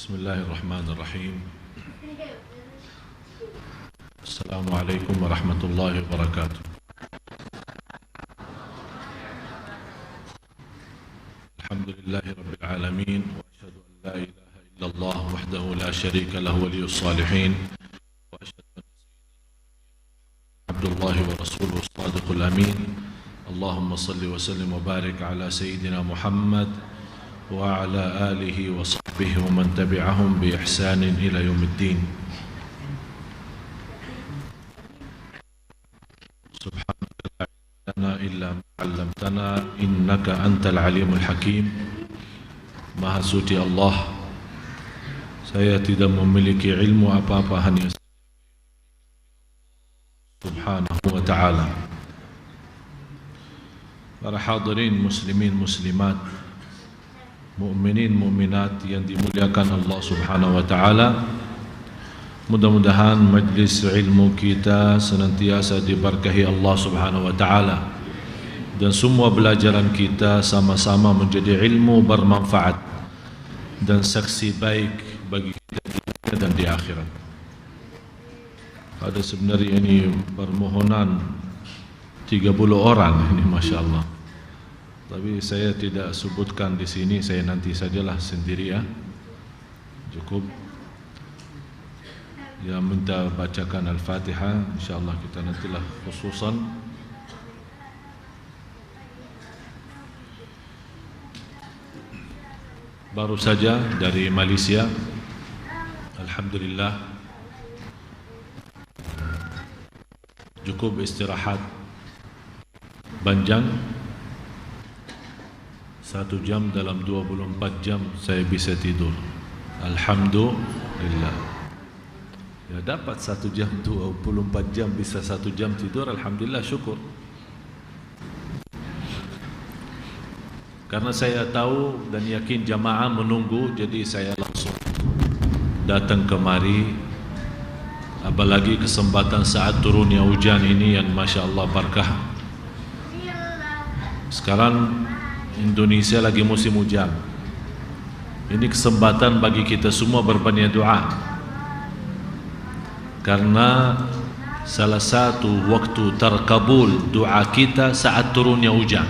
Bismillahirrahmanirrahim. Assalamualaikum warahmatullahi wabarakatuh. Alhamdulillahi rabbil alamin wa asyhadu an la ilaha illallah wahdahu la syarika lahu waliyus salihin wa asyhadu anna sayyidina Abdullah wa rasuluhu shadiqul amin. Allahumma salli wa sallim wa barik ala sayyidina Muhammad wa ala alihi wa sahbihi wa man tabi'ahum bi ihsanin ila yaumiddin. Subhanaka la ilma lana illa ma 'allamtana innaka antal alimul hakim. Maha suci Allah, saya tidak memiliki ilmu apa-apa, hanya Subhanahu wa ta'ala. Para hadirin muslimin muslimat, mukminin mukminat yang dimuliakan Allah Subhanahu wa ta'ala, mudah-mudahan majlis ilmu kita senantiasa diberkahi Allah Subhanahu wa ta'ala, dan semua belajaran kita sama-sama menjadi ilmu bermanfaat dan saksi baik bagi kita di dunia dan di akhirat. Ada sebenarnya ini permohonan 30 orang ini, Masya Allah. Tapi saya tidak sebutkan di sini, saya nanti sajalah sendiri ya. Cukup. Ya, minta bacakan Al-Fatihah, insyaallah kita nantilah khususan. Baru saja dari Malaysia. Alhamdulillah. Cukup istirahat panjang 1 jam, dalam 24 jam saya bisa tidur. Alhamdulillah. Ya, dapat 1 jam 24 jam bisa 1 jam tidur, alhamdulillah, syukur. Karena saya tahu dan yakin jamaah menunggu, jadi saya langsung datang kemari. Apalagi kesempatan saat turunnya hujan ini yang Masya Allah berkah. Sekarang Indonesia lagi musim hujan. Ini kesempatan bagi kita semua berbanyak doa, karena salah satu waktu terkabul doa kita saat turunnya hujan.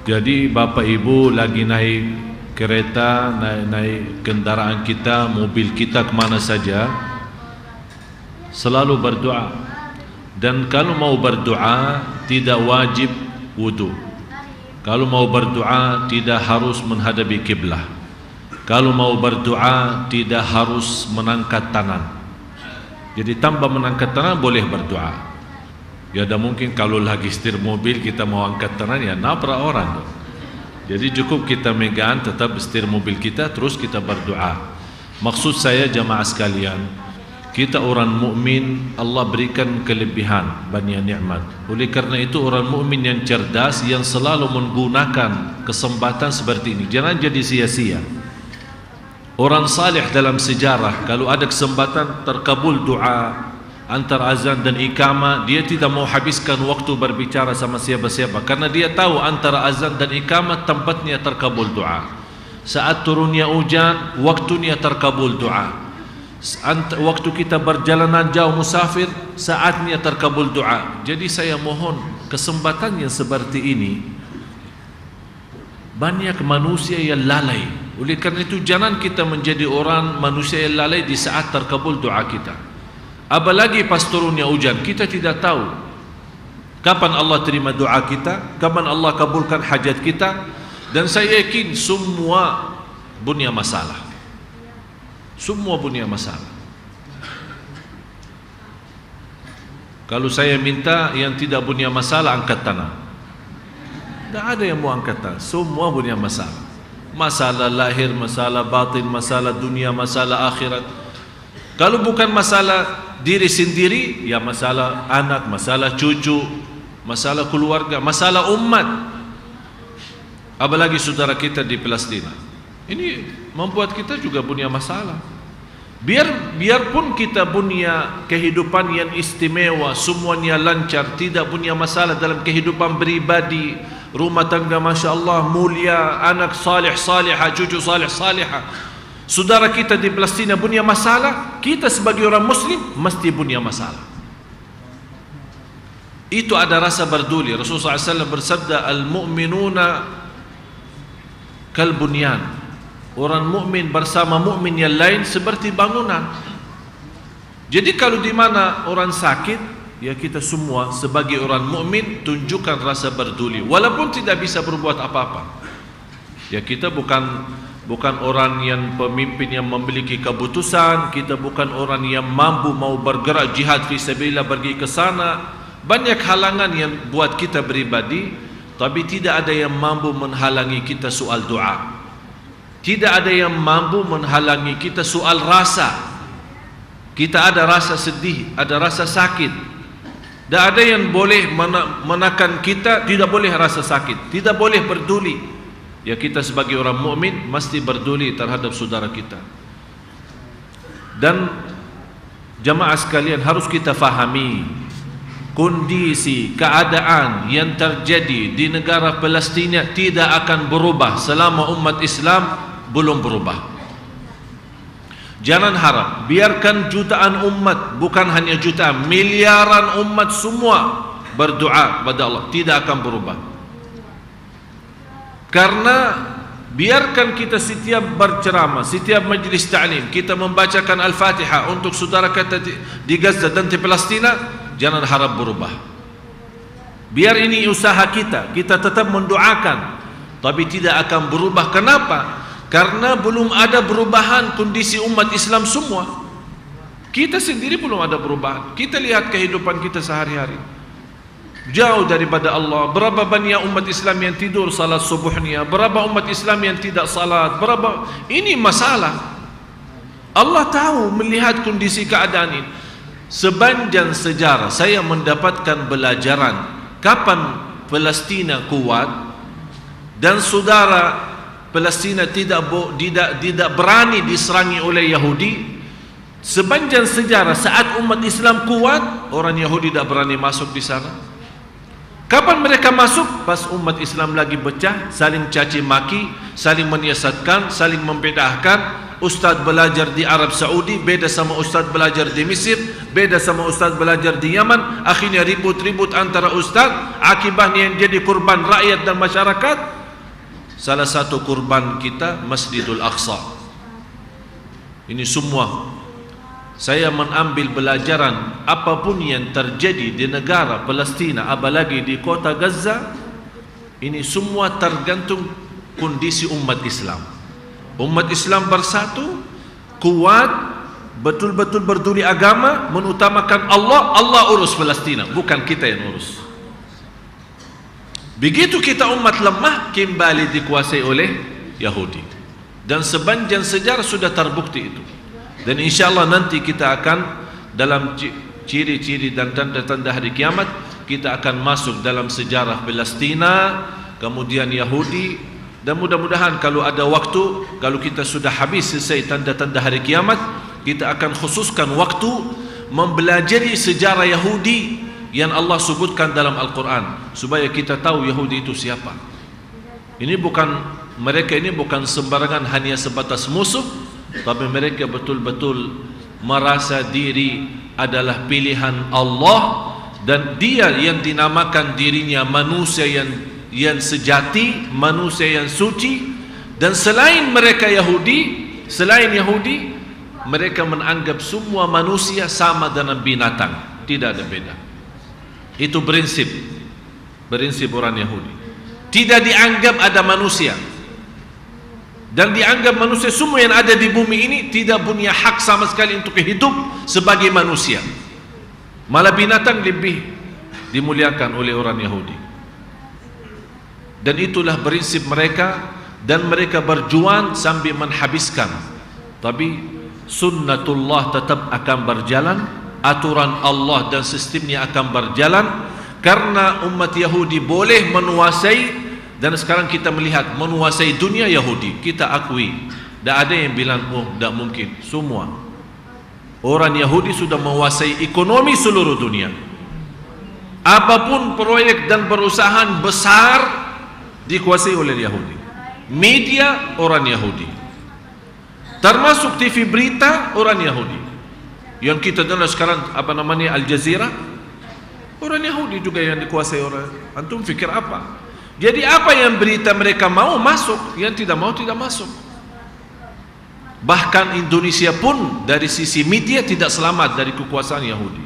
Jadi Bapak Ibu lagi naik kereta, naik kendaraan kita, mobil kita, kemana saja, selalu berdoa. Dan kalau mau berdoa tidak wajib wudu. Kalau mau berdoa tidak harus menghadapi kiblah. Kalau mau berdoa tidak harus mengangkat tangan. Jadi tanpa mengangkat tangan boleh berdoa. Ya, ada mungkin kalau lagi setir mobil kita mau angkat tangan, ya nabrak orang. Jadi cukup kita megang tetap setir mobil kita, terus kita berdoa. Maksud saya jamaah sekalian, kita orang mukmin Allah berikan kelebihan, banyak nikmat. Oleh karena itu orang mukmin yang cerdas, yang selalu menggunakan kesempatan seperti ini, jangan jadi sia-sia. Orang salih dalam sejarah, kalau ada kesempatan terkabul doa antara azan dan iqamah, dia tidak mau habiskan waktu berbicara sama siapa-siapa, karena dia tahu antara azan dan iqamah tempatnya terkabul doa. Saat turunnya hujan, waktunya terkabul doa. Waktu kita berjalanan jauh musafir, saatnya terkabul doa. Jadi saya mohon kesempatan yang seperti ini, banyak manusia yang lalai. Oleh karena itu jangan kita menjadi orang manusia yang lalai di saat terkabul doa kita. Apalagi pas turunnya hujan, kita tidak tahu kapan Allah terima doa kita, kapan Allah kabulkan hajat kita. Dan saya yakin semua punya masalah. Semua punya masalah. Kalau saya minta yang tidak punya masalah angkat tangan, tidak ada yang mau angkat tangan. Semua punya masalah. Masalah lahir, masalah batin, masalah dunia, masalah akhirat. Kalau bukan masalah diri sendiri, ya masalah anak, masalah cucu, masalah keluarga, masalah umat. Apalagi saudara kita di Palestina. Ini membuat kita juga punya masalah. Biarpun kita punya kehidupan yang istimewa, semuanya lancar, tidak punya masalah dalam kehidupan pribadi, rumah tangga Masya Allah mulia, anak salih salihah, cucu salih salihah. Saudara kita di Palestina punya masalah, kita sebagai orang Muslim mesti punya masalah. Itu ada rasa berduli. Rasulullah SAW bersabda, al-mu'minuna kal-bunyan. Orang mukmin bersama mukmin yang lain seperti bangunan. Jadi kalau di mana orang sakit, ya kita semua sebagai orang mukmin tunjukkan rasa berduli, walaupun tidak bisa berbuat apa-apa. Ya kita bukan orang yang pemimpin yang memiliki keputusan, kita bukan orang yang mampu mau bergerak jihad fisabilillah pergi ke sana. Banyak halangan yang buat kita beribadi, tapi tidak ada yang mampu menghalangi kita soal doa. Tidak ada yang mampu menghalangi kita soal rasa. Kita ada rasa sedih, ada rasa sakit. Dan ada yang boleh menekan kita, tidak boleh rasa sakit, tidak boleh peduli. Ya kita sebagai orang mukmin mesti peduli terhadap saudara kita. Dan jamaah sekalian, harus kita fahami kondisi keadaan yang terjadi di negara Palestina tidak akan berubah selama umat Islam belum berubah. Jangan harap, biarkan jutaan umat, bukan hanya jutaan, miliaran umat semua berdoa kepada Allah, tidak akan berubah. Karena biarkan kita setiap berceramah, setiap majlis ta'lim, kita membacakan Al-Fatihah untuk saudara kita di Gaza dan di Palestina, jangan harap berubah. Biar ini usaha kita tetap mendoakan, tapi tidak akan berubah. Kenapa? Karena belum ada perubahan kondisi umat Islam semua. Kita sendiri belum ada perubahan. Kita lihat kehidupan kita sehari-hari, jauh daripada Allah. Berapa banyak umat Islam yang tidur salat subuhnya, berapa umat Islam yang tidak salat, berapa. Ini masalah. Allah tahu, melihat kondisi keadaan ini. Sepanjang sejarah saya mendapatkan pelajaran kapan Palestina kuat dan saudara Palestina tidak berani diserangi oleh Yahudi. Sepanjang sejarah saat umat Islam kuat, orang Yahudi tidak berani masuk di sana. Kapan mereka masuk? Pas umat Islam lagi pecah, saling caci maki, saling menyiasatkan, saling membedahkan. Ustaz belajar di Arab Saudi beda sama ustaz belajar di Mesir, beda sama ustaz belajar di Yaman. Akhirnya ribut-ribut antara ustaz. Akibatnya yang jadi kurban rakyat dan masyarakat. Salah satu kurban kita Masjidul Aqsa. Ini semua saya mengambil pelajaran. Apapun yang terjadi di negara Palestina, apalagi di kota Gaza, ini semua tergantung kondisi umat Islam. Umat Islam bersatu, kuat, betul-betul berduli agama, mengutamakan Allah. Allah urus Palestina, bukan kita yang urus. Begitu kita umat lemah, kembali dikuasai oleh Yahudi. Dan sepanjang sejarah sudah terbukti itu. Dan insyaAllah nanti kita akan dalam ciri-ciri dan tanda-tanda hari kiamat, kita akan masuk dalam sejarah Palestina, kemudian Yahudi. Dan mudah-mudahan kalau ada waktu, kalau kita sudah habis selesai tanda-tanda hari kiamat, kita akan khususkan waktu mempelajari sejarah Yahudi yang Allah sebutkan dalam Al-Quran, supaya kita tahu Yahudi itu siapa. Mereka ini bukan sembarangan hanya sebatas musuh, tapi mereka betul-betul merasa diri adalah pilihan Allah, dan dia yang dinamakan dirinya manusia yang sejati, manusia yang suci. Dan selain mereka selain Yahudi, mereka menganggap semua manusia sama dengan binatang, tidak ada beda. Itu prinsip orang Yahudi. Tidak dianggap ada manusia, dan dianggap manusia semua yang ada di bumi ini tidak punya hak sama sekali untuk hidup sebagai manusia. Malah binatang lebih dimuliakan oleh orang Yahudi. Dan itulah prinsip mereka, dan mereka berjuang sambil menghabiskan. Tapi sunnatullah tetap akan berjalan, aturan Allah dan sistemnya akan berjalan. Karena umat Yahudi boleh menguasai, dan sekarang kita melihat menguasai dunia Yahudi, kita akui. Tak ada yang bilang tak mungkin. Semua orang Yahudi sudah menguasai ekonomi seluruh dunia. Apapun proyek dan perusahaan besar dikuasai oleh Yahudi. Media orang Yahudi, termasuk TV berita orang Yahudi. Yang kita dengar sekarang apa namanya, Al Jazeera, orang Yahudi juga yang dikuasai orang. Antum fikir apa? Jadi apa yang berita mereka mau masuk, yang tidak mau tidak masuk. Bahkan Indonesia pun dari sisi media tidak selamat dari kekuasaan Yahudi.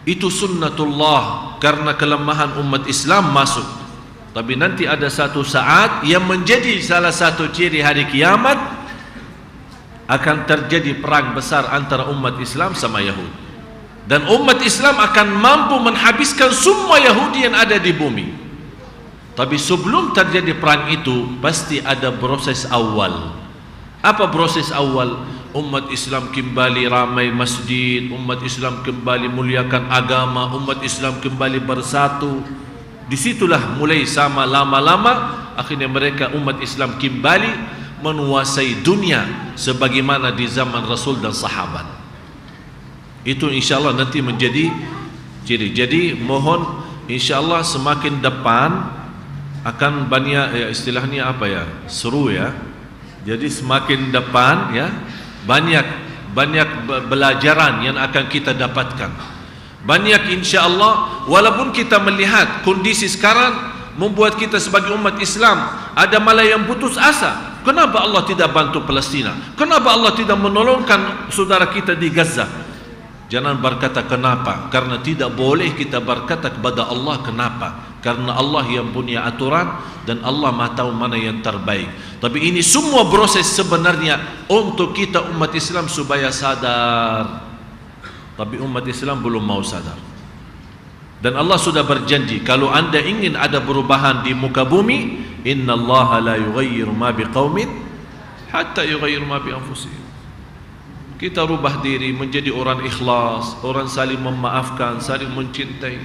Itu sunnatullah, karena kelemahan umat Islam masuk. Tapi nanti ada satu saat yang menjadi salah satu ciri hari kiamat, akan terjadi perang besar antara umat Islam sama Yahudi. Dan umat Islam akan mampu menghabiskan semua Yahudi yang ada di bumi. Tapi sebelum terjadi perang itu, pasti ada proses awal. Apa proses awal? Umat Islam kembali ramai masjid, umat Islam kembali muliakan agama, umat Islam kembali bersatu. Disitulah mulai sama lama-lama akhirnya mereka umat Islam kembali menguasai dunia sebagaimana di zaman Rasul dan sahabat. Itu insyaAllah nanti menjadi ciri. Jadi mohon insyaAllah semakin depan akan banyak ya, istilahnya apa ya, seru ya. Jadi semakin depan ya, banyak belajaran yang akan kita dapatkan. Banyak insya-Allah, walaupun kita melihat kondisi sekarang membuat kita sebagai umat Islam ada malah yang putus asa. Kenapa Allah tidak bantu Palestina? Kenapa Allah tidak menolongkan saudara kita di Gaza? Jangan berkata kenapa, karena tidak boleh kita berkata kepada Allah kenapa. Karena Allah yang punya aturan dan Allah Maha tahu mana yang terbaik. Tapi ini semua proses sebenarnya untuk kita umat Islam supaya sadar. Tapi umat Islam belum mau sadar. Dan Allah sudah berjanji, kalau anda ingin ada perubahan di muka bumi, innallaha la yughayyiru ma biqaumin hatta yughayyiru ma bi anfusihim. Kita rubah diri menjadi orang ikhlas, orang saling memaafkan, saling mencintai,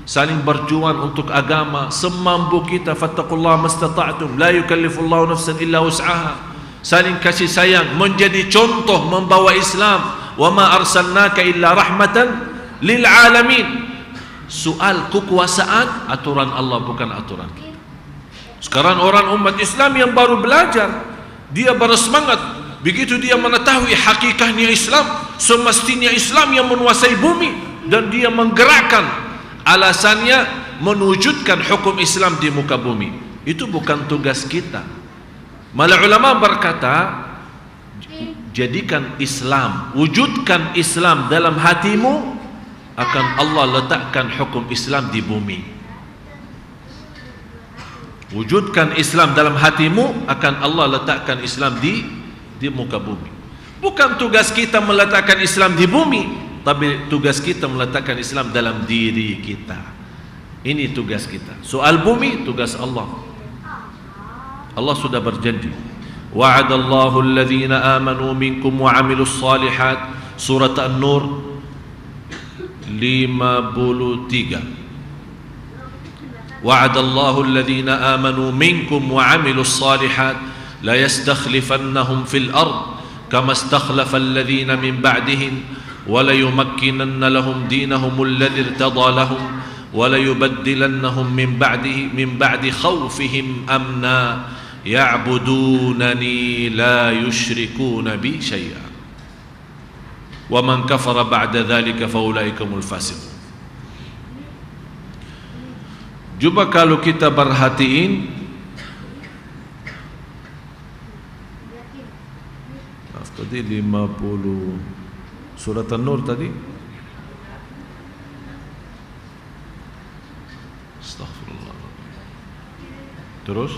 saling berjuang untuk agama semampu kita. Fattaqullaha mastata'tum, la yukallifullahu nafsan illa wus'aha. Saling kasih sayang, menjadi contoh membawa Islam. Wa ma arsalnaka illa rahmatan lil alamin. Soal kekuasaan, aturan Allah bukan aturan kita. Sekarang orang umat Islam yang baru belajar, dia bersemangat. Begitu dia mengetahui hakikatnya Islam, semestinya Islam yang menguasai bumi, dan dia menggerakkan alasannya mewujudkan hukum Islam di muka bumi. Itu bukan tugas kita. Malah ulama berkata, jadikan Islam, wujudkan Islam dalam hatimu, akan Allah letakkan hukum Islam di bumi. Wujudkan Islam dalam hatimu, akan Allah letakkan Islam di muka bumi. Bukan tugas kita meletakkan Islam di bumi, tapi tugas kita meletakkan Islam dalam diri kita. Ini tugas kita. Soal bumi, tugas Allah. Allah sudah berjanji, wa'adallahu alladhina amanu minkum wa 'amilus salihat. Surat An-Nur 53. Wa'adallahu alladhina amanu minkum wa 'amilus salihat la yastakhlifannahum fil ard kama istakhlafa alladhina min ba'dihim wa la yumakkinanna lahum dinahum alladhi irtada lahum wa la yubaddilannahum min ba'di khawfihim amna ya'budunani la yushrikuna bi syai'a wa man kafara ba'da dhalika fa ulaikumul fasiqun. Cuba kalau kita perhatiin, tadi 50 surat An-Nur tadi, astaghfirullah. Terus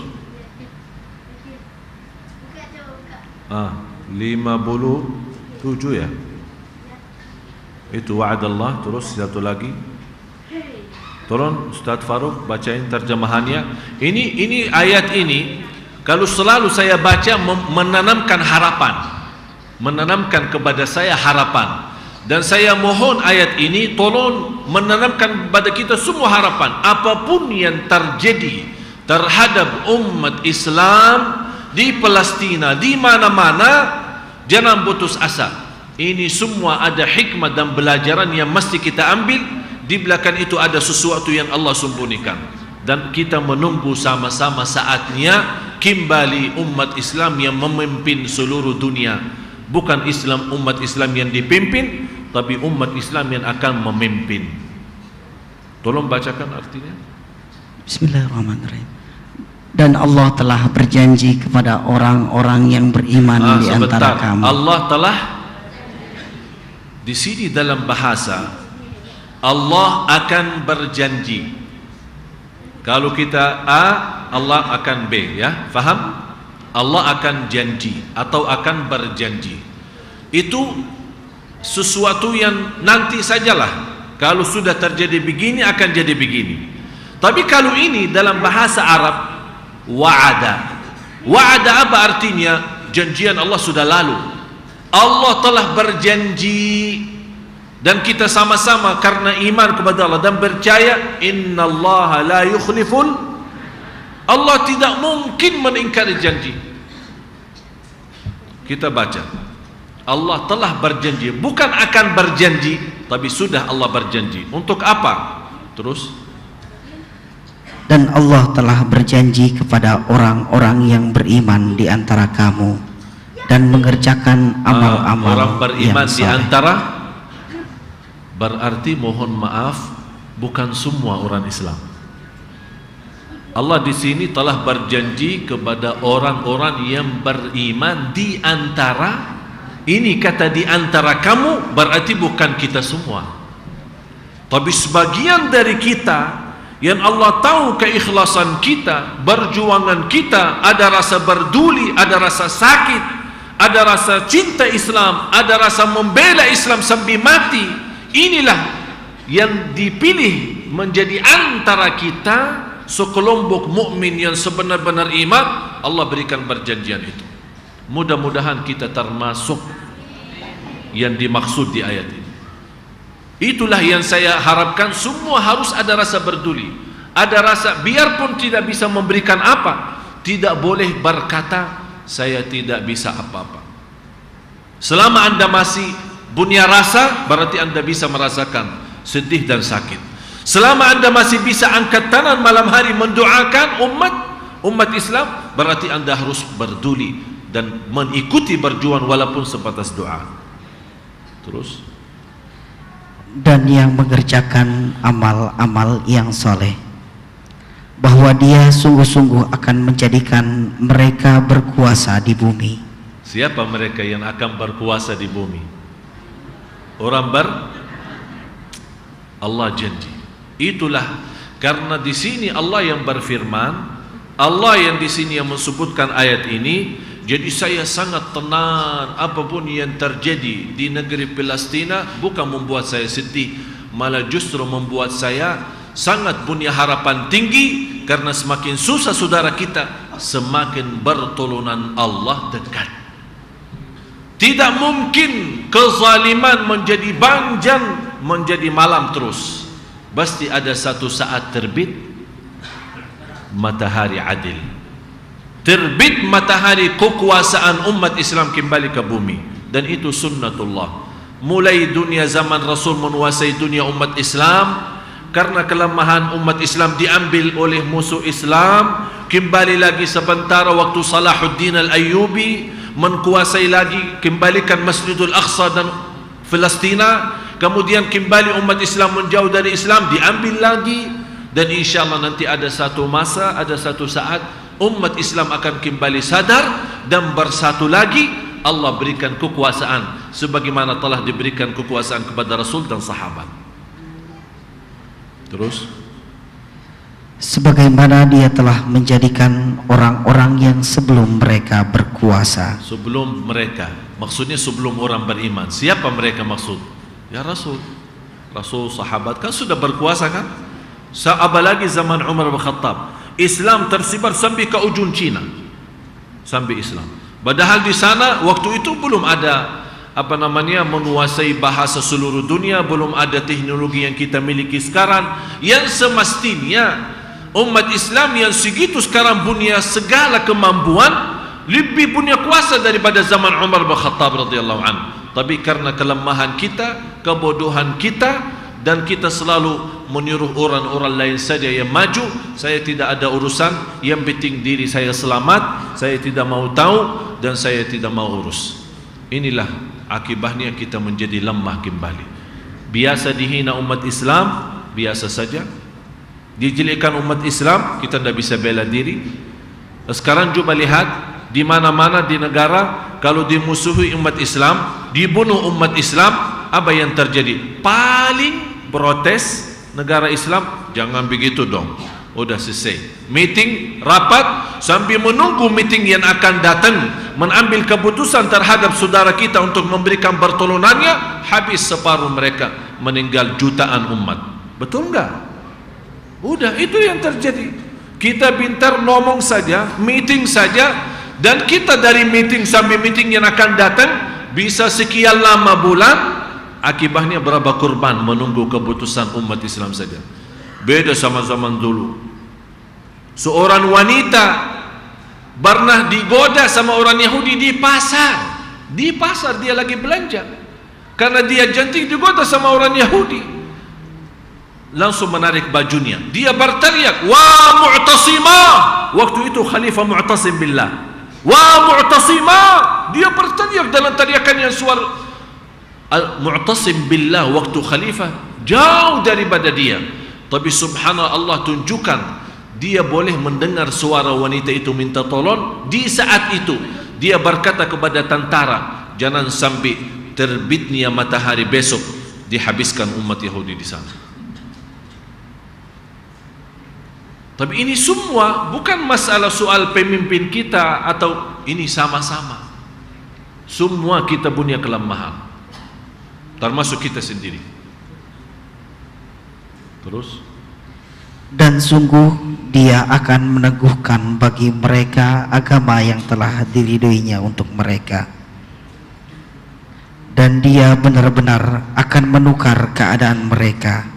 57 ya, itu wa'adallah. Terus satu lagi, tolong Ustaz Faruk bacain terjemahannya. Ini ayat ini kalau selalu saya baca menanamkan harapan, menanamkan kepada saya harapan. Dan saya mohon ayat ini tolong menanamkan kepada kita semua harapan. Apapun yang terjadi terhadap umat Islam di Palestina, di mana-mana, jangan putus asa. Ini semua ada hikmah dan pelajaran yang mesti kita ambil. Di belakang itu ada sesuatu yang Allah sembunyikan. dan kita menunggu sama-sama saatnya kembali umat Islam yang memimpin seluruh dunia. Bukan umat Islam yang dipimpin, tapi umat Islam yang akan memimpin. Tolong bacakan artinya. Bismillahirrahmanirrahim. Dan Allah telah berjanji kepada orang-orang yang beriman di antara kamu. Allah telah, di sini dalam bahasa Allah akan berjanji. Kalau kita A, Allah akan B, ya, faham? Allah akan janji atau akan berjanji. Itu sesuatu yang nanti sajalah. Kalau sudah terjadi begini akan jadi begini. Tapi kalau ini dalam bahasa Arab, wa'ada. Wa'ada apa artinya? Janjian Allah sudah lalu. Allah telah berjanji, dan kita sama-sama karena iman kepada Allah dan percaya innallaha la yukhliful, Allah tidak mungkin mengingkari janji. Kita baca, Allah telah berjanji, bukan akan berjanji, tapi sudah Allah berjanji. Untuk apa? Terus, dan Allah telah berjanji kepada orang-orang yang beriman di antara kamu dan mengerjakan amal-amal orang beriman yang di saleh. antara, berarti mohon maaf, bukan semua orang Islam. Allah di sini telah berjanji kepada orang-orang yang beriman di antara. Ini kata di antara kamu, berarti bukan kita semua, tapi sebagian dari kita yang Allah tahu keikhlasan kita, perjuangan kita, ada rasa berduli, ada rasa sakit, ada rasa cinta Islam, ada rasa membela Islam sampai mati. Inilah yang dipilih menjadi antara kita sekelompok mukmin yang sebenar-benar iman. Allah berikan perjanjian itu. Mudah-mudahan kita termasuk yang dimaksud di ayat ini. Itulah yang saya harapkan. Semua harus ada rasa berduli, ada rasa, biarpun tidak bisa memberikan apa, tidak boleh berkata saya tidak bisa apa-apa. Selama Anda masih punya rasa, berarti Anda bisa merasakan sedih dan sakit. Selama Anda masih bisa angkat tangan malam hari mendoakan umat Islam, berarti Anda harus berduli dan mengikuti berjuang walaupun sebatas doa. Terus, dan yang mengerjakan amal-amal yang soleh, bahwa Dia sungguh-sungguh akan menjadikan mereka berkuasa di bumi. Siapa mereka yang akan berkuasa di bumi? Allah janji. Itulah karena di sini Allah yang berfirman, Allah yang di sini yang menyebutkan ayat ini. Jadi saya sangat tenang, apapun yang terjadi di negeri Palestina bukan membuat saya sedih, malah justru membuat saya sangat punya harapan tinggi, karena semakin susah saudara kita, semakin bertolongan Allah dekat. Tidak mungkin kezaliman menjadi banjan, menjadi malam terus. Pasti ada satu saat terbit matahari adil, terbit matahari kekuasaan umat Islam kembali ke bumi. Dan itu sunnatullah. Mulai dunia zaman Rasul menguasai dunia umat Islam, karena kelemahan umat Islam diambil oleh musuh Islam. Kembali lagi sebentar waktu Salahuddin Al-Ayyubi menguasai lagi, kembalikan Masjidul Aqsa dan Palestina. Kemudian kembali umat Islam menjauh dari Islam, diambil lagi. Dan insyaAllah nanti ada satu masa, ada satu saat umat Islam akan kembali sadar dan bersatu lagi. Allah berikan kekuasaan sebagaimana telah diberikan kekuasaan kepada Rasul dan sahabat. Terus, sebagaimana Dia telah menjadikan orang-orang yang sebelum mereka berkuasa. Sebelum mereka, maksudnya sebelum orang beriman. Siapa mereka maksud? Ya Rasul, sahabat kan sudah berkuasa kan? Apalagi zaman Umar bin Khattab, Islam tersebar sampai ke ujung Cina, sampai Islam. Padahal di sana waktu itu belum ada menguasai bahasa seluruh dunia, belum ada teknologi yang kita miliki sekarang. Yang semestinya umat Islam yang segitu sekarang punya segala kemampuan, lebih punya kuasa daripada zaman Umar bin Khattab radhiyallahu anhu. Tapi karena kelemahan kita, kebodohan kita, dan kita selalu menyuruh orang-orang lain saja yang maju. Saya tidak ada urusan, yang penting diri saya selamat, saya tidak mau tahu dan saya tidak mau urus. Inilah akibatnya kita menjadi lemah kembali. Biasa dihina umat Islam, biasa saja. Dijelekkan umat Islam, kita tidak bisa bela diri. Sekarang coba lihat di mana-mana di negara, kalau dimusuhi umat Islam, dibunuh umat Islam, apa yang terjadi? Paling protes negara Islam, jangan begitu dong. Udah selesai. Meeting, rapat, sambil menunggu meeting yang akan datang mengambil keputusan terhadap saudara kita untuk memberikan pertolongannya, habis separuh mereka, meninggal jutaan umat. Betul enggak? Udah, itu yang terjadi. Kita pintar ngomong saja, meeting saja, dan kita dari meeting sampai meeting yang akan datang bisa sekian lama bulan. Akibatnya berapa korban menunggu keputusan umat Islam saja. Beda sama zaman dulu. Seorang wanita pernah digoda sama orang Yahudi di pasar. Di pasar dia lagi belanja. Karena dia cantik, digoda sama orang Yahudi. Langsung menarik bajunya. Dia berteriak, "Wa Mu'tasimah!" Waktu itu Khalifah Mu'tasim billah. "Wa Mu'tasimah!" Dia berteriak dalam teriakan yang suara Mu'tasim billah waktu khalifah jauh daripada dia, tapi subhanallah tunjukkan dia boleh mendengar suara wanita itu minta tolong. Di saat itu dia berkata kepada tentara, jangan sampai terbitnya matahari besok dihabiskan umat Yahudi di sana. Tapi ini semua bukan masalah soal pemimpin kita, atau ini sama-sama semua kita punya kelemahan, termasuk kita sendiri. Terus, dan sungguh dia akan meneguhkan bagi mereka agama yang telah diridhoinya untuk mereka, dan dia benar-benar akan menukar keadaan mereka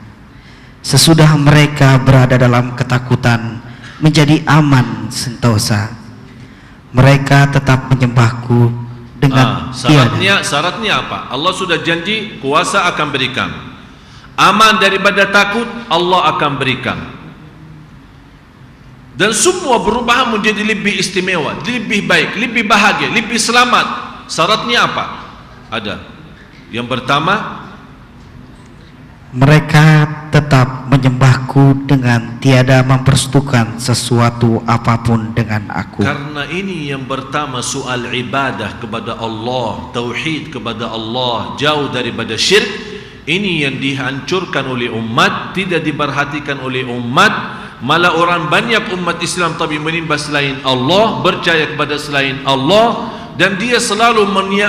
sesudah mereka berada dalam ketakutan menjadi aman sentosa. Mereka tetap menyembahku dengan syaratnya apa? Allah sudah janji kuasa akan berikan, aman daripada takut Allah akan berikan, dan semua berubah menjadi lebih istimewa, lebih baik, lebih bahagia, lebih selamat. Syaratnya apa? Ada. Yang pertama, mereka tetap menyembahku dengan tiada mempersekutukan sesuatu apapun dengan aku. Karena ini yang pertama, soal ibadah kepada Allah, tauhid kepada Allah, jauh daripada syirik. Ini yang dihancurkan oleh umat, tidak diperhatikan oleh umat. Malah orang banyak umat Islam tapi menyembah selain Allah, percaya kepada selain Allah, dan dia selalu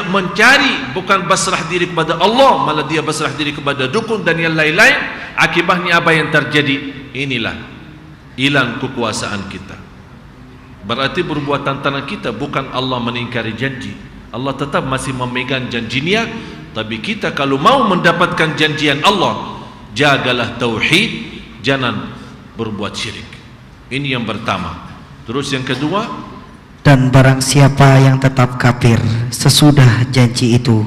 mencari, bukan pasrah diri kepada Allah, malah dia pasrah diri kepada dukun dan yang lain-lain. Akibatnya apa yang terjadi? Inilah hilang kekuasaan kita. Berarti perbuatan tangan kita, bukan Allah meningkari janji, Allah tetap masih memegang janjinya. Tapi kita kalau mau mendapatkan janjian Allah, jagalah tauhid, jangan berbuat syirik. Ini yang pertama. Terus yang kedua, dan barang siapa yang tetap kafir sesudah janji itu,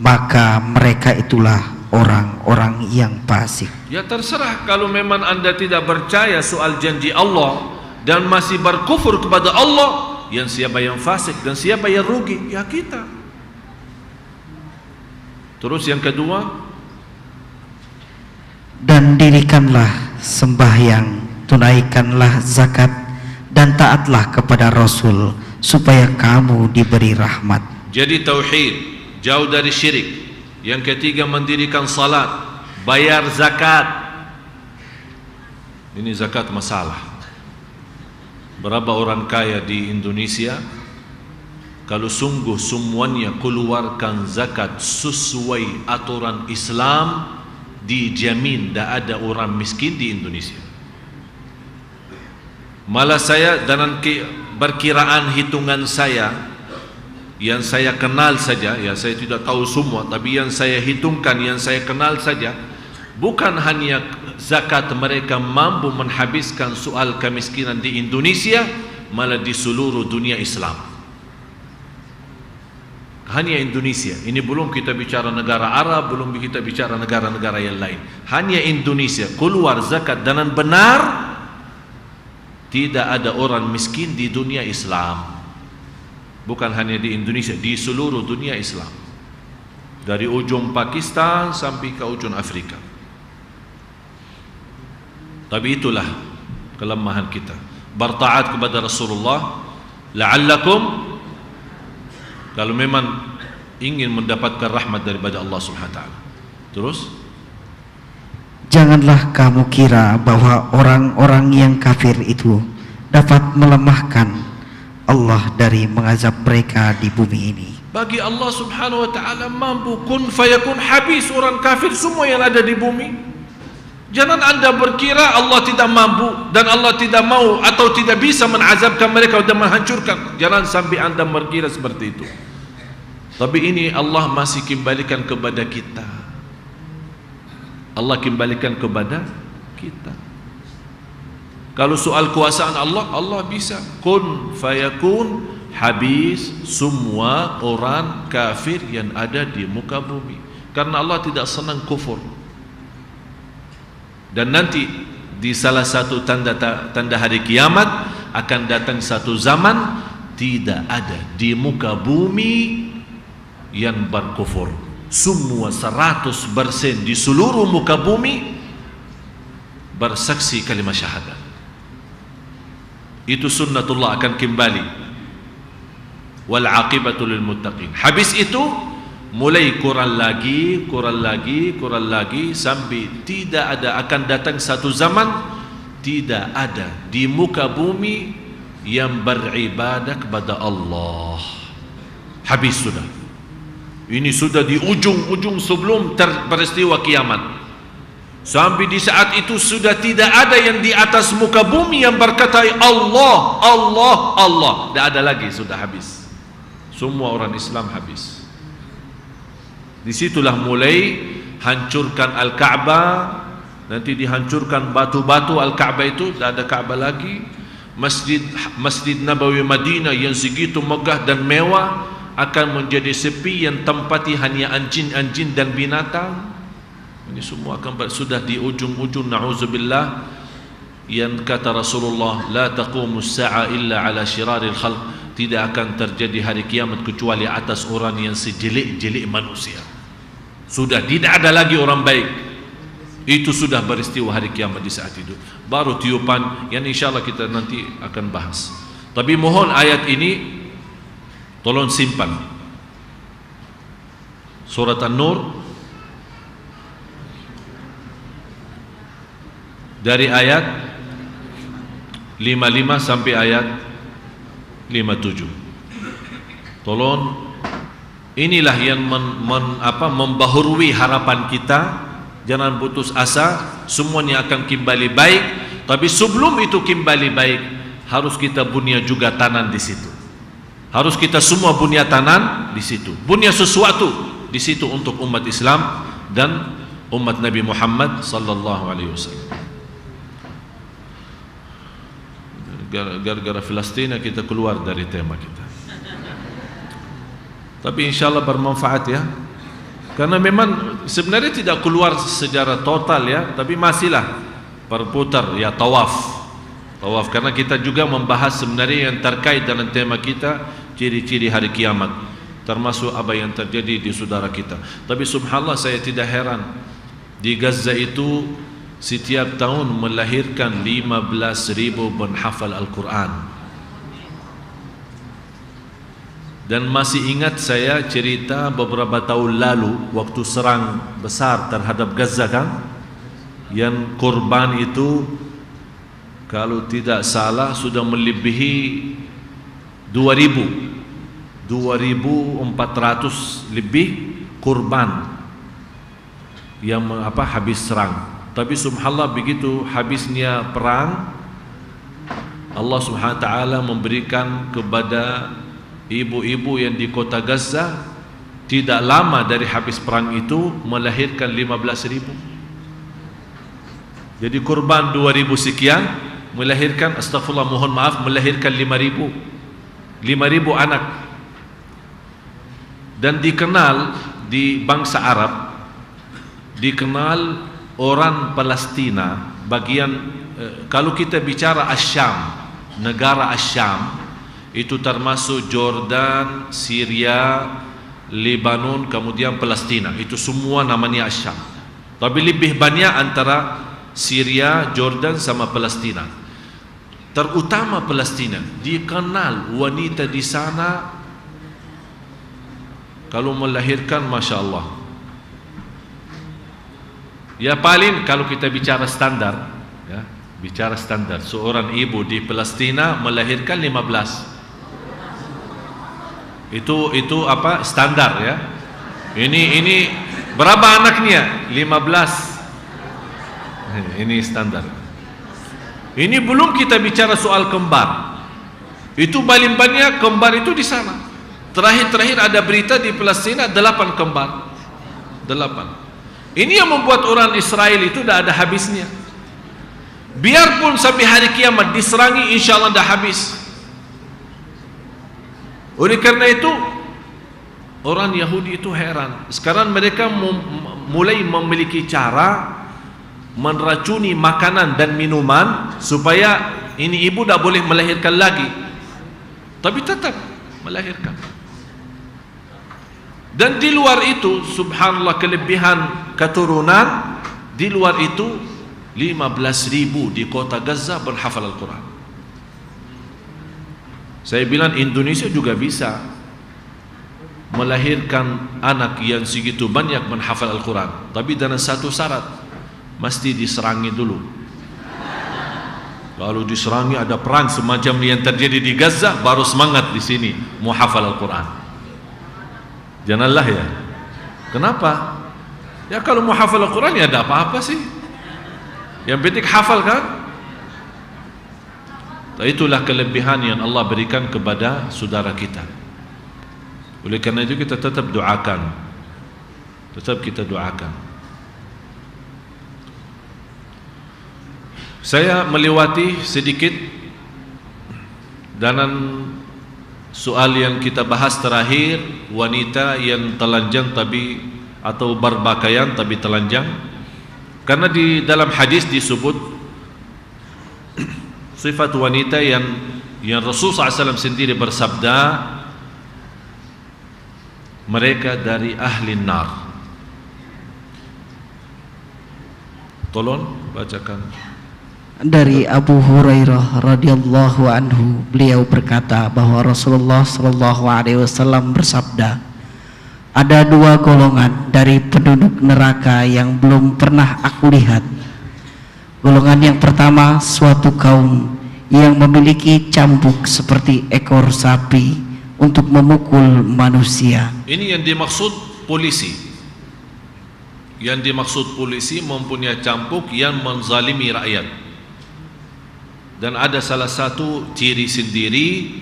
maka mereka itulah orang-orang yang fasik. Ya terserah, kalau memang anda tidak percaya soal janji Allah dan masih berkufur kepada Allah, yang siapa yang fasik dan siapa yang rugi? Ya kita. Terus yang kedua, dan dirikanlah sembahyang, tunaikanlah zakat, dan taatlah kepada Rasul supaya kamu diberi rahmat. Jadi tauhid, jauh dari syirik. Yang ketiga, mendirikan salat, bayar zakat. Ini zakat masalah. Berapa orang kaya di Indonesia, kalau sungguh semuanya keluarkan zakat sesuai aturan Islam, dijamin tidak ada orang miskin di Indonesia. Malah saya dengan perkiraan hitungan saya, yang saya kenal saja, ya saya tidak tahu semua, tapi yang saya hitungkan, yang saya kenal saja, bukan hanya zakat mereka mampu menghabiskan soal kemiskinan di Indonesia, malah di seluruh dunia Islam. Hanya Indonesia. Ini belum kita bicara negara Arab, belum kita bicara negara-negara yang lain. Hanya Indonesia keluar zakat dengan benar. Tidak ada orang miskin di dunia Islam. Bukan hanya di Indonesia, di seluruh dunia Islam. Dari ujung Pakistan sampai ke ujung Afrika. Tapi itulah kelemahan kita. Bertaat kepada Rasulullah, la'allakum, kalau memang ingin mendapatkan rahmat daripada Allah Subhanahu wa taala. Terus, janganlah kamu kira bahwa orang-orang yang kafir itu dapat melemahkan Allah dari mengazab mereka di bumi ini. bagi Allah Subhanahu wa taala mampu, kun fayakun, habis orang kafir semua yang ada di bumi. Jangan anda berkira Allah tidak mampu dan Allah tidak mau atau tidak bisa menazabkan mereka dan menghancurkan. Jangan sampai anda berkira seperti itu. Tapi ini Allah masih kembalikan kepada kita. Allah kembalikan kepada kita. Kalau soal kuasaan Allah, Allah bisa. Kun fayakun, habis semua orang kafir yang ada di muka bumi. Karena Allah tidak senang kufur. Dan nanti di salah satu tanda hari kiamat akan datang satu zaman tidak ada di muka bumi yang berkufur. Semua 100% di seluruh muka bumi bersaksi kalimat syahadat. Itu sunnatullah akan kembali. Wal aqibatu lil muttaqin. Habis itu mulai kurang lagi sampai tidak ada, akan datang satu zaman tidak ada di muka bumi yang beribadah kepada Allah. Habis sudah. Ini sudah di ujung-ujung sebelum peristiwa kiamat. Sampai di saat itu sudah tidak ada yang di atas muka bumi yang berkata Allah, Allah, Allah. Tidak ada lagi, sudah habis. Semua orang Islam habis. Disitulah mulai hancurkan Al-Ka'bah. Nanti dihancurkan batu-batu Al-Ka'bah itu, tidak ada Ka'bah lagi. Masjid Nabawi Madinah yang segitu megah dan mewah akan menjadi sepi, yang tempati hanya anjing-anjing dan binatang. Ini semua akan sudah di ujung-ujung, na'udzubillah. Yang kata Rasulullah, la taqumu as-sa'a illa ala syiraril khalq. Tidak akan terjadi hari kiamat kecuali atas orang yang sejelek-jelek manusia. Sudah tidak ada lagi orang baik. Itu sudah beristiwa hari kiamat di saat itu. Baru tiupan yang insyaallah kita nanti akan bahas. Tapi mohon ayat ini tolong simpan. Surat An-Nur dari ayat 55 sampai ayat 57. Tolong, inilah yang membaharui harapan kita. Jangan putus asa, semuanya akan kembali baik. Tapi sebelum itu kembali baik, harus kita bunya juga tanam di situ. Harus kita semua bunya tanam di situ. Bunya sesuatu di situ untuk umat Islam dan umat Nabi Muhammad sallallahu alaihi wasallam. Gara-gara Palestina kita keluar dari tema kita. Tapi insyaallah bermanfaat ya. Karena memang sebenarnya tidak keluar secara total ya, tapi masihlah berputar ya, tawaf. Tawaf karena kita juga membahas sebenarnya yang terkait dengan tema kita, ciri-ciri hari kiamat, termasuk apa yang terjadi di saudara kita. Tapi subhanallah, saya tidak heran di Gaza itu setiap tahun melahirkan 15.000 penghafal Al-Quran. Dan masih ingat saya cerita beberapa tahun lalu waktu serang besar terhadap Gaza kan, yang korban itu kalau tidak salah sudah melebihi 2.400 lebih korban yang habis serang. Tapi subhanallah, begitu habisnya perang, Allah subhanahu wa ta'ala memberikan kepada ibu-ibu yang di kota Gaza, tidak lama dari habis perang itu melahirkan 15.000. Jadi korban 2.000 sekian, melahirkan, astagfirullah, mohon maaf, melahirkan 5.000 anak. dan dikenal di bangsa Arab, dikenal orang Palestina bagian kalau kita bicara Asyam, negara Asyam itu termasuk Jordan, Syria, Lebanon, kemudian Palestina, itu semua namanya Asyam. Tapi lebih banyak antara Syria, Jordan sama Palestina. Terutama Palestina, dikenal wanita di sana kalau melahirkan, Masya Allah. Ya paling kalau kita bicara standar, ya, bicara standar, seorang ibu di Palestina melahirkan 15. Itu apa? Standar ya. Ini berapa anaknya? 15. Ini standar. Ini belum kita bicara soal kembar. Itu paling banyak kembar itu di sana. Terakhir ada berita di Palestina 8 kembar. 8. Ini yang membuat orang Israel itu tidak ada habisnya. Biarpun sampai hari kiamat diserangi, insya Allah dah habis. Oleh karena itu orang Yahudi itu heran. Sekarang mereka mulai memiliki cara meracuni makanan dan minuman supaya ini ibu tidak boleh melahirkan lagi, tapi tetap melahirkan. Dan di luar itu, subhanallah, kelebihan keturunan, di luar itu 15.000 di kota Gaza berhafal Al-Quran. Saya bilang Indonesia juga bisa melahirkan anak yang segitu banyak menghafal Al-Quran, tapi dengan satu syarat, mesti diserangi dulu. Kalau diserangi ada perang semacam yang terjadi di Gaza, baru semangat di sini mau hafal Al-Quran. Janganlah ya. Kenapa? Ya kalau mau hafal Al-Quran ya ada apa-apa sih. Yang penting hafal kan. Itulah kelebihan yang Allah berikan kepada saudara kita. Oleh karena itu kita tetap doakan. Tetap kita doakan. Saya melewati sedikit dalam soal yang kita bahas terakhir, wanita yang telanjang tapi atau berpakaian tapi telanjang. Karena di dalam hadis disebut sifat wanita yang Rasulullah SAW sendiri bersabda, mereka dari ahli nar. Tolong bacakan. Dari Abu Hurairah radhiyallahu anhu, beliau berkata bahwa Rasulullah sallallahu alaihi wasallam bersabda, ada 2 golongan dari penduduk neraka yang belum pernah aku lihat. Golongan yang pertama, suatu kaum yang memiliki cambuk seperti ekor sapi untuk memukul manusia. Ini yang dimaksud polisi. Yang dimaksud polisi mempunyai cambuk yang menzalimi rakyat. Dan ada salah satu ciri sendiri,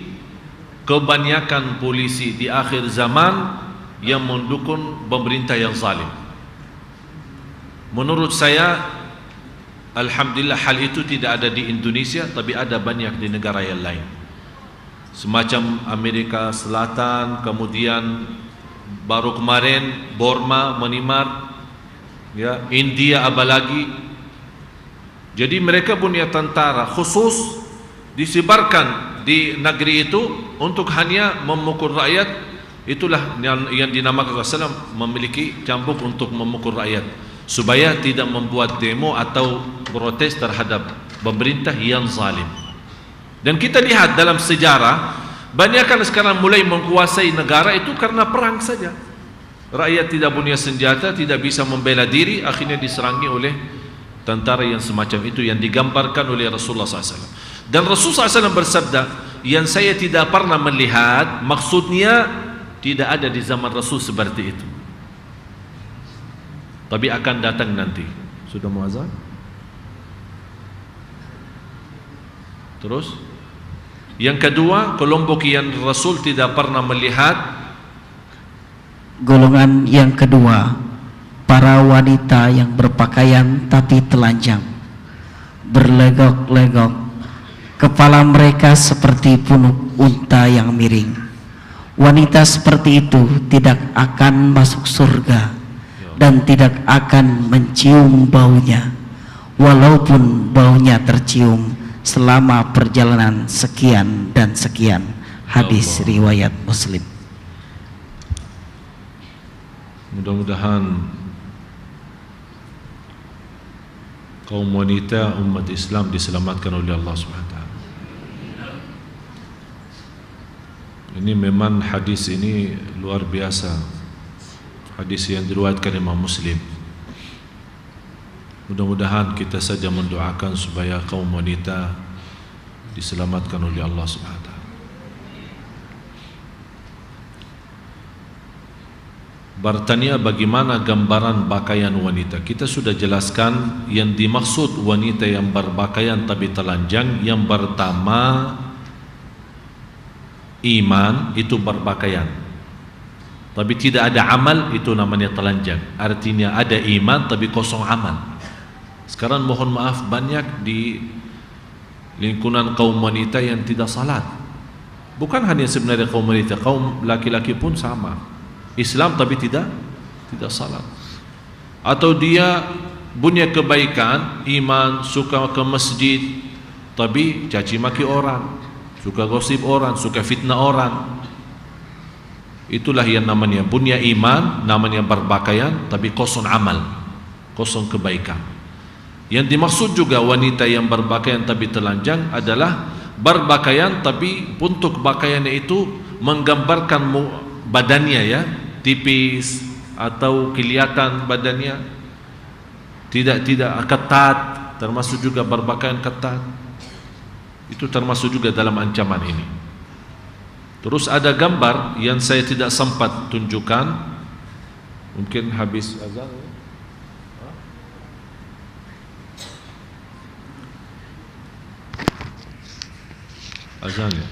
kebanyakan polisi di akhir zaman yang mendukung pemerintah yang zalim. Menurut saya, alhamdulillah hal itu tidak ada di Indonesia, tapi ada banyak di negara yang lain. Semacam Amerika Selatan, kemudian baru kemarin Burma, Myanmar, ya, India apalagi. Jadi mereka punya tentara khusus disebarkan di negeri itu untuk hanya memukul rakyat. Itulah yang dinamakan Rasulullah memiliki cambuk untuk memukul rakyat, supaya tidak membuat demo atau protes terhadap pemerintah yang zalim. Dan kita lihat dalam sejarah, banyak kan sekarang mulai menguasai negara itu karena perang saja. Rakyat tidak punya senjata, tidak bisa membela diri, akhirnya diserangi oleh tentara yang semacam itu yang digambarkan oleh Rasulullah SAW. Dan Rasulullah SAW bersabda, yang saya tidak pernah melihat, maksudnya tidak ada di zaman Rasul seperti itu, tapi akan datang nanti. Sudah mau azan? Terus yang kedua, kelompok yang Rasul tidak pernah melihat. Golongan yang kedua, para wanita yang berpakaian tapi telanjang, berlegok-legok, kepala mereka seperti punuk unta yang miring, Wanita seperti itu tidak akan masuk surga dan tidak akan mencium baunya, walaupun baunya tercium selama perjalanan sekian dan sekian. Hadis riwayat Muslim. Mudah-mudahan kaum wanita umat Islam diselamatkan oleh Allah SWT. Ini memang hadis ini luar biasa. Hadis yang diriwayatkan Imam Muslim. Mudah-mudahan kita saja mendoakan supaya kaum wanita diselamatkan oleh Allah SWT. Bertanya bagaimana gambaran pakaian wanita. Kita sudah jelaskan yang dimaksud wanita yang berpakaian tapi telanjang. Yang pertama, iman itu berpakaian tapi tidak ada amal, itu namanya telanjang. Artinya ada iman tapi kosong amal. Sekarang mohon maaf, banyak di lingkungan kaum wanita yang tidak salat. Bukan hanya sebenarnya kaum wanita, kaum laki-laki pun sama. Islam tapi tidak salat. Atau dia punya kebaikan, iman, suka ke masjid tapi caci maki orang, suka gosip orang, suka fitnah orang. Itulah yang namanya punya iman, namanya berpakaian tapi kosong amal, kosong kebaikan. Yang dimaksud juga wanita yang berpakaian tapi telanjang adalah berpakaian tapi untuk pakaiannya itu menggambarkan badannya, ya, tipis atau kelihatan badannya, tidak ketat, termasuk juga berpakaian ketat. Itu termasuk juga dalam ancaman ini. Terus ada gambar yang saya tidak sempat tunjukkan, mungkin habis azan. Azan ya.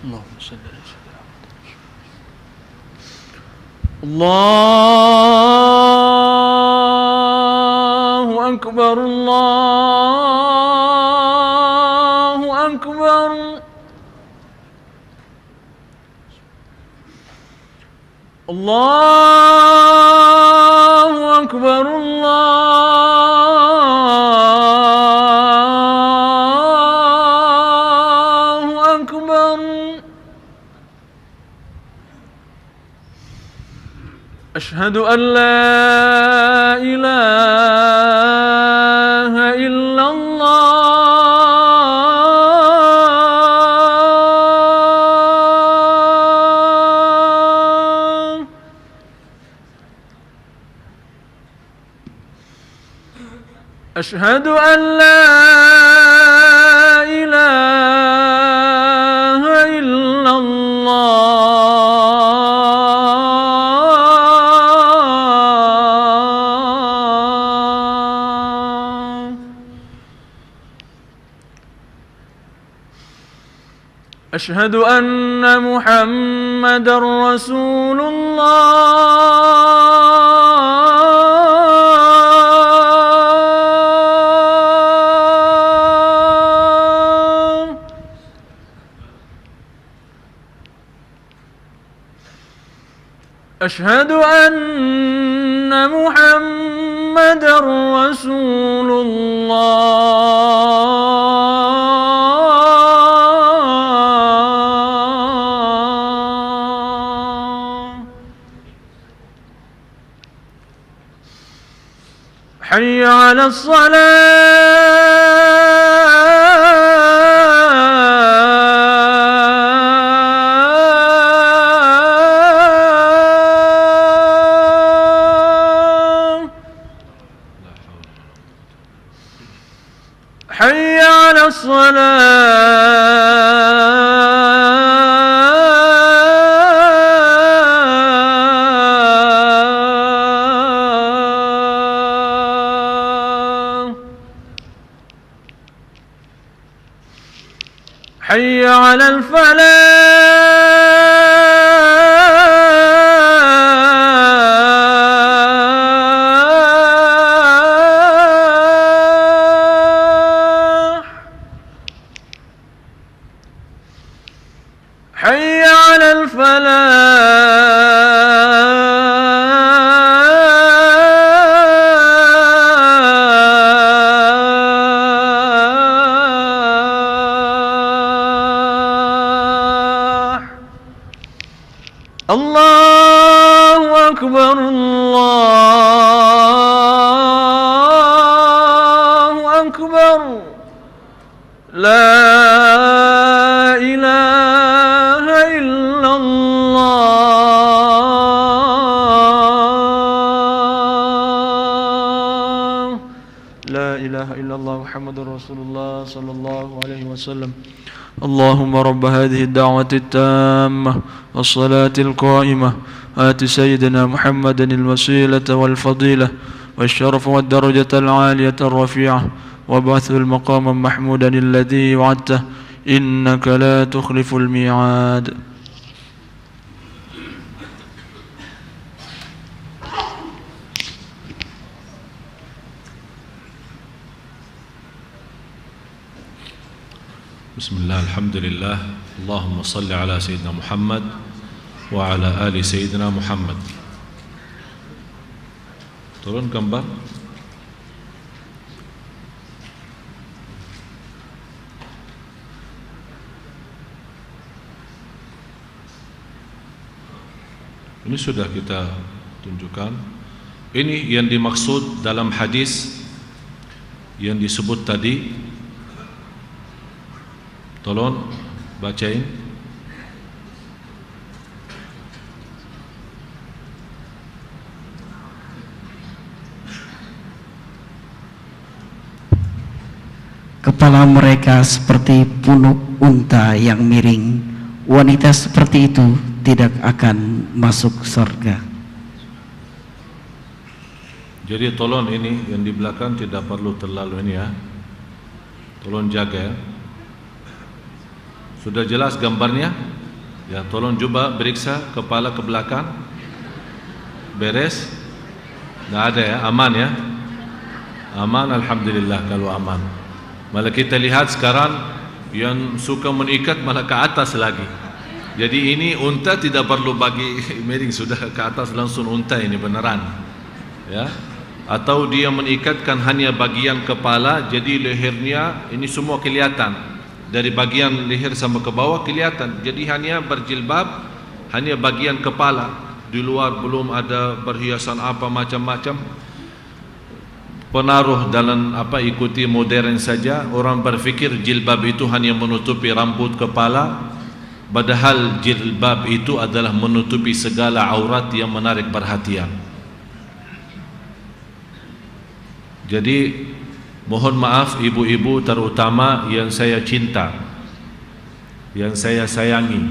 Allahumma shalli ala sayyidina Allahu akbar, Allahu akbar. Allahu akbar, Allahu akbar. Ashhadu an la ilaha illallah. Ashhadu an la ilaha illallah. Ashhadu anna Muhammadar Rasulullah. Ashhadu anna Muhammadar Rasulullah. Hayya 'alas salah. Hayya 'alas salah. Hayya 'alal falah. لا إله إلا الله لا إله إلا الله محمد رسول الله صلى الله عليه وسلم اللهم رب هذه الدعوة التامة والصلاة القائمة آت سيدنا محمدا الوسيلة والفضيلة والشرف والدرجة العالية الرفيعة وابعثه المقام محمودا الذي وعدته إنك لا تخلف الميعاد. بسم الله الحمد لله اللهم صل على سيدنا محمد وعلى آل سيدنا محمد. Turun gambar. Ini sudah kita tunjukkan. Ini yang dimaksud dalam hadis yang disebut tadi. Tolong bacain. Kepala mereka seperti punuk unta yang miring. Wanita seperti itu tidak akan masuk surga. Jadi tolong ini yang di belakang tidak perlu terlalu ini ya. Tolong jaga ya. Sudah jelas gambarnya? Ya, tolong coba periksa kepala ke belakang. Beres? Tidak ada ya, aman ya? Aman, alhamdulillah kalau aman. Malah kita lihat sekarang yang suka mengikat malah ke atas lagi. Jadi ini unta tidak perlu bagi miring, sudah ke atas langsung unta ini beneran. Ya. Atau dia mengikatkan hanya bagian kepala, jadi lehernya ini semua kelihatan. Dari bagian leher sama ke bawah kelihatan. Jadi hanya berjilbab, hanya bagian kepala. Di luar belum ada perhiasan apa macam-macam. Penaruh dalam apa ikuti modern saja. Orang berfikir jilbab itu hanya menutupi rambut kepala, padahal jilbab itu adalah menutupi segala aurat yang menarik perhatian. Jadi mohon maaf ibu-ibu terutama yang saya cinta, yang saya sayangi.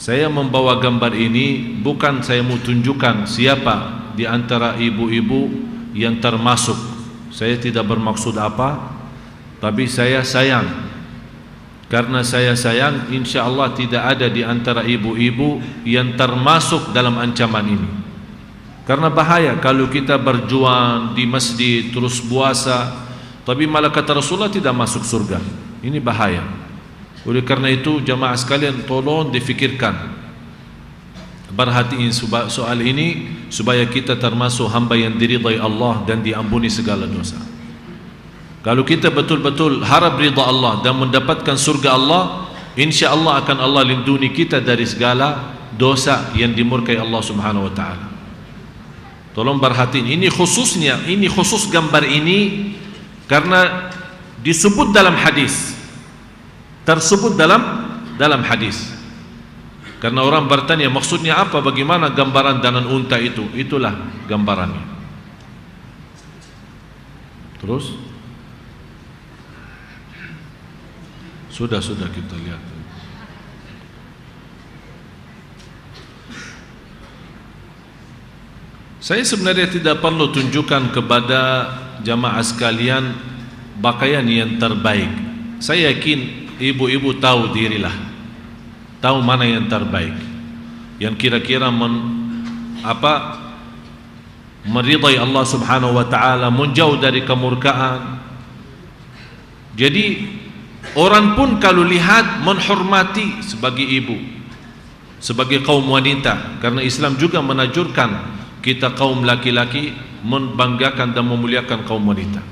Saya membawa gambar ini bukan saya mau tunjukkan siapa di antara ibu-ibu yang termasuk. Saya tidak bermaksud apa, tapi saya sayang. Karena saya sayang, insya Allah tidak ada di antara ibu-ibu yang termasuk dalam ancaman ini. Karena bahaya kalau kita berjuang di masjid terus puasa, tapi malah kata Rasulullah tidak masuk surga. Ini bahaya. Oleh karena itu jamaah sekalian tolong difikirkan, perhatiin soal ini supaya kita termasuk hamba yang diridai Allah dan diampuni segala dosa. Kalau kita betul-betul harap ridha Allah dan mendapatkan surga Allah, insya Allah akan Allah lindungi kita dari segala dosa yang dimurkai Allah Subhanahu wa taala. Tolong perhatiin, ini khususnya, ini khusus gambar ini karena disebut dalam hadis, tersebut dalam hadis. Karena orang bertanya maksudnya apa, bagaimana gambaran danan unta itu? Itulah gambarannya. Terus sudah kita lihat. Saya sebenarnya tidak perlu tunjukkan kepada jamaah sekalian pakaian yang terbaik. Saya yakin ibu-ibu tahu dirilah, tahu mana yang terbaik, yang kira-kira meridai Allah Subhanahu wa taala, menjauh dari kemurkaan. Jadi orang pun kalau lihat menghormati sebagai ibu, sebagai kaum wanita, karena Islam juga menanjurkan kita kaum laki-laki membanggakan dan memuliakan kaum wanita.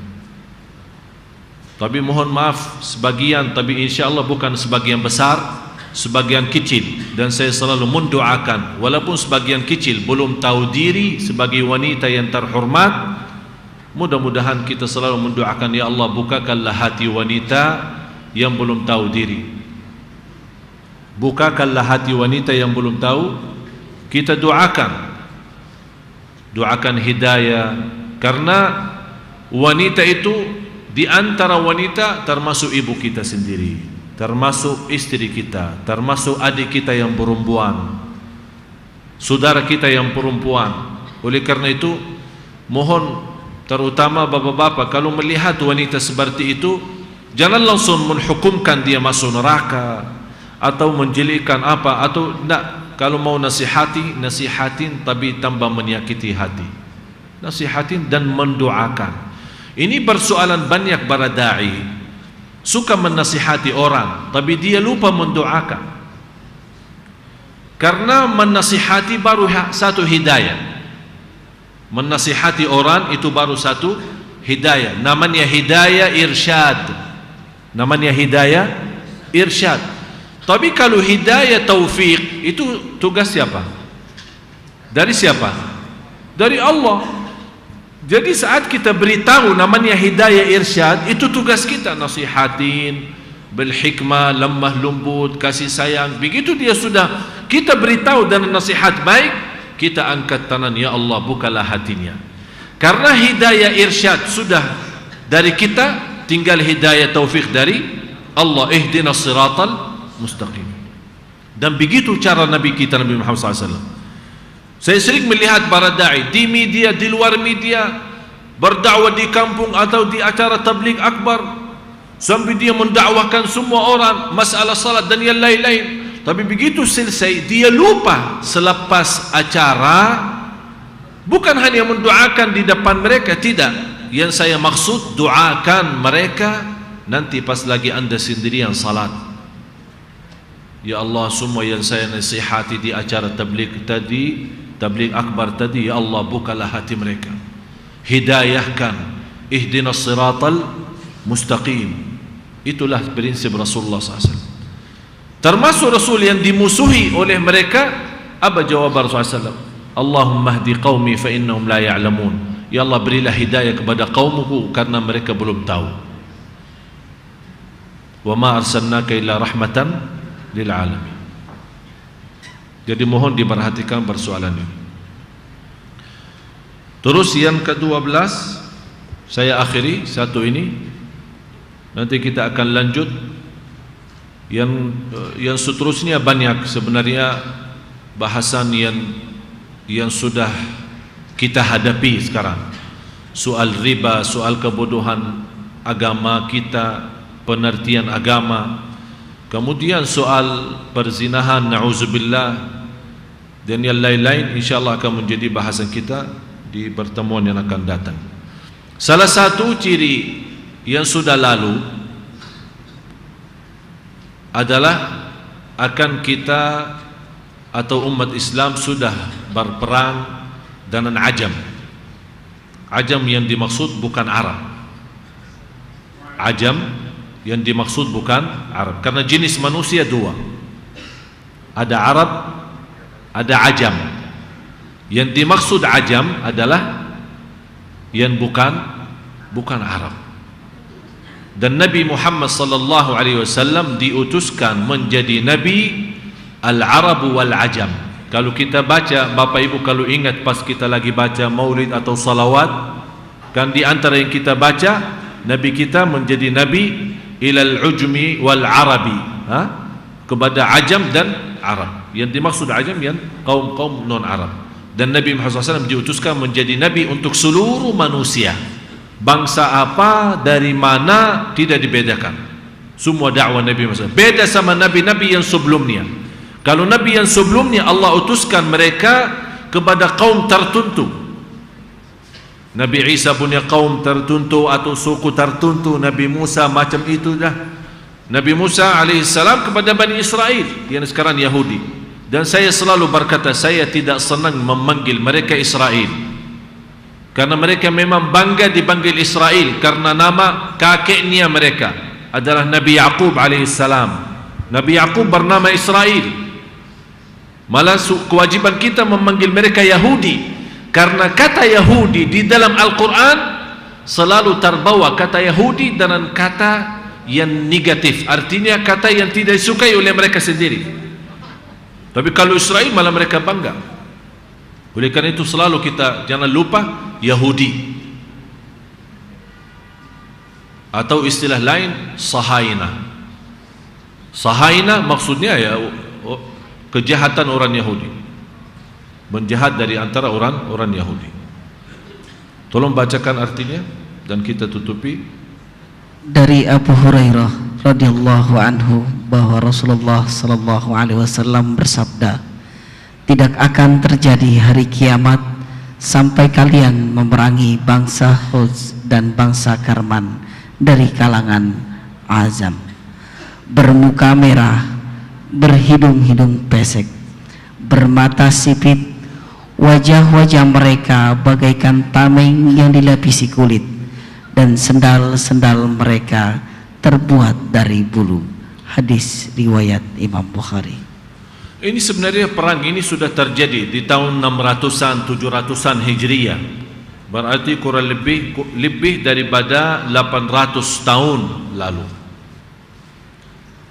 Tapi mohon maaf sebagian, tapi insya Allah bukan sebagian besar, sebagian kecil. Dan saya selalu mendoakan walaupun sebagian kecil belum tahu diri sebagai wanita yang terhormat, Mudah-mudahan kita selalu mendoakan, ya Allah bukakanlah hati wanita yang belum tahu diri. Bukakanlah hati wanita yang belum tahu. Kita doakan hidayah, karena wanita itu di antara wanita termasuk ibu kita sendiri, termasuk istri kita, termasuk adik kita yang perempuan, saudara kita yang perempuan. Oleh karena itu mohon, terutama bapak-bapak, kalau melihat wanita seperti itu, jangan langsung menghukumkan dia masuk neraka atau menjelikan apa, atau tidak. Kalau mau nasihatin tapi tambah menyakiti hati. Nasihatin dan mendoakan. Ini persoalan banyak para da'i, suka menasihati orang tapi dia lupa mendoakan. Karena menasihati baru satu hidayah. Menasihati orang itu baru satu hidayah. Namanya hidayah irsyad. Namanya hidayah irsyad. Tapi kalau hidayah taufik, itu tugas siapa? Dari siapa? Dari Allah. Jadi saat kita beritahu namanya hidayah irsyad, itu tugas kita, nasihatin bil hikmah, lemah lembut, kasih sayang. Begitu dia sudah kita beritahu dan nasihat baik, kita angkat tangan, ya Allah bukalah hatinya. Karena hidayah irsyad sudah dari kita, tinggal hidayah taufik dari Allah. Ihdinas siratal mustaqim. Dan begitu cara Nabi kita, Nabi Muhammad SAW. Saya sering melihat para da'i di media, di luar media, berdakwah di kampung atau di acara tabligh akbar, sampai dia mendakwahkan semua orang masalah salat dan yang lain-lain. Tapi begitu selesai, dia lupa selepas acara, bukan hanya mendoakan di depan mereka, tidak. Yang saya maksud, doakan mereka nanti pas lagi anda sendirian salat. Ya Allah, semua yang saya nasihati di acara tabligh tadi, tabligh akbar tadi, ya Allah bukalah hati mereka, hidayahkan, ihdinas siratal mustaqim. Itulah prinsip Rasulullah SAW. Termasuk Rasul yang dimusuhi oleh mereka, apa jawaban Rasulullah SAW? Allahumma hdi qaumi fa innahum la ya'lamun. Ya Allah berilah hidayah kepada kaumku karena mereka belum tahu. Wa ma arsalnaka illa rahmatan lil alamin. Jadi mohon diperhatikan persoalan ini. Terus yang ke-12 saya akhiri satu ini, nanti kita akan lanjut. Yang seterusnya banyak sebenarnya bahasan yang sudah kita hadapi sekarang. Soal riba, soal kebodohan agama kita, pengertian agama, kemudian soal perzinahan, na'udzubillah, dan yang lain-lain, insyaAllah akan menjadi bahasan kita di pertemuan yang akan datang. Salah satu ciri yang sudah lalu adalah akan kita atau umat Islam sudah berperang dengan Ajam. Ajam yang dimaksud bukan Arab. Ajam yang dimaksud bukan Arab, karena jenis manusia dua, ada Arab, ada Ajam. Yang dimaksud Ajam adalah yang bukan Arab. Dan Nabi Muhammad sallallahu alaihi wasallam diutuskan menjadi nabi al-Arab wal Ajam. Kalau kita baca, Bapak Ibu kalau ingat pas kita lagi baca maulid atau salawat, kan di antara yang kita baca, Nabi kita menjadi nabi ilal ujmi wal arabi, kepada Ajam dan Arab. Yang dimaksud Ajam yang kaum-kaum non Arab. Dan Nabi Muhammad SAW diutuskan menjadi nabi untuk seluruh manusia, bangsa apa, dari mana, tidak dibedakan. Semua dakwah Nabi Muhammad SAW beda sama nabi-nabi yang sebelumnya. Kalau nabi yang sebelumnya Allah utuskan mereka kepada kaum tertentu. Nabi Isa punya kaum tertentu atau suku tertentu, Nabi Musa macam itu dah. Nabi Musa alaihissalam kepada Bani Israel yang sekarang Yahudi. Dan saya selalu berkata, saya tidak senang memanggil mereka Israel, karena mereka memang bangga dipanggil Israel karena nama kakeknya mereka adalah Nabi Yaqub alaihissalam. Nabi Yaqub bernama Israel. Malah kewajiban kita memanggil mereka Yahudi, karena kata Yahudi di dalam Al-Quran selalu terbawa kata Yahudi dengan kata yang negatif, artinya kata yang tidak disukai oleh mereka sendiri. Tapi kalau Israel malah mereka bangga. Oleh karena itu selalu kita jangan lupa Yahudi, atau istilah lain Sahaina. Sahaina maksudnya ya kejahatan orang Yahudi, menjahat dari antara orang Yahudi. Tolong bacakan artinya dan kita tutupi. Dari Abu Hurairah radhiyallahu anhu bahwa Rasulullah sallallahu alaihi wasallam bersabda, tidak akan terjadi hari kiamat sampai kalian memerangi bangsa Huz dan bangsa Karman dari kalangan Azam, bermuka merah, berhidung-hidung pesek, bermata sipit, wajah-wajah mereka bagaikan tameng yang dilapisi kulit, dan sendal-sendal mereka terbuat dari bulu. Hadis riwayat Imam Bukhari. Ini sebenarnya perang ini sudah terjadi di tahun 600-an 700-an Hijriyah. Berarti kurang lebih daripada 800 tahun lalu.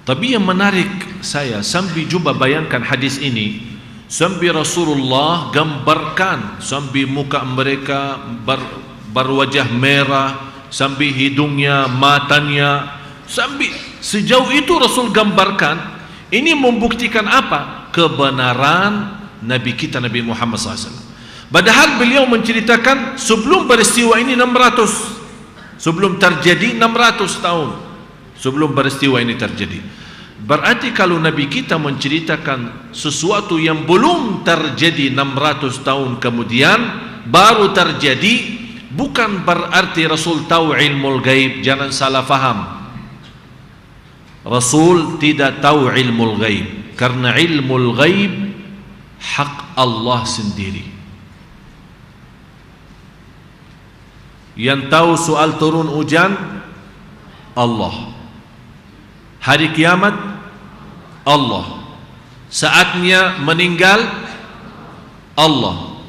Tapi yang menarik saya sambil coba bayangkan hadis ini, sambil Rasulullah gambarkan sambil muka mereka berwajah merah, sambil hidungnya, matanya, sambil sejauh itu Rasul gambarkan. Ini membuktikan apa? Kebenaran Nabi kita Nabi Muhammad SAW. Padahal beliau menceritakan sebelum peristiwa ini 600, sebelum terjadi 600 tahun sebelum peristiwa ini terjadi. Berarti kalau Nabi kita menceritakan sesuatu yang belum terjadi 600 tahun kemudian baru terjadi, bukan berarti Rasul tahu ilmu gaib. Jangan salah faham. Rasul tidak tahu ilmu gaib, karena ilmu gaib hak Allah sendiri. Yang tahu soal turun hujan Allah, hari kiamat Allah, saatnya meninggal Allah,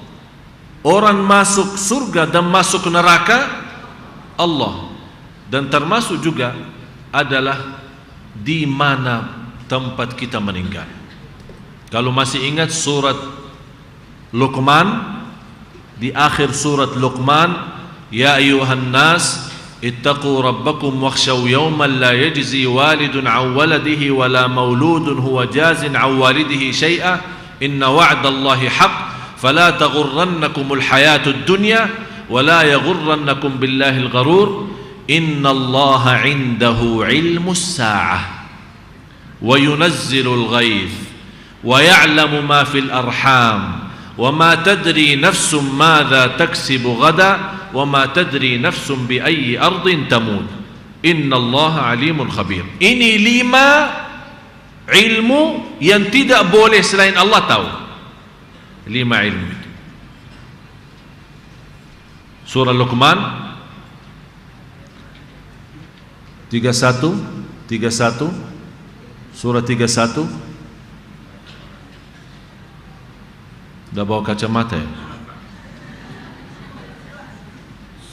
orang masuk surga dan masuk neraka Allah, dan termasuk juga adalah di mana tempat kita meninggal. Kalau masih ingat surat Luqman, di akhir surat Luqman, ya ayuhan nas ittaqu rabbakum wakhshaw yawman la yajzi walidun an waladihi wala mauludun huwa jazin an walidihi shay'a inna wa'dallahi haqq fala taghurrannakumul hayatud dunya wala yaghurrannakum billahil gharur innallaha 'indahu 'ilmus sa'ah wa yunazzilul ghaith wa ya'lamu ma fil arham wa ma tadri nafsum madza taksibu ghadan wa ma tadri nafsum bi ayyi ardin tamut innallaha alimun khabir. Ini 5 ilmu yang tidak boleh selain Allah tahu. 5 ilmu itu. Surah Luqman 31 surah 31. Dah bawa kacamata ya?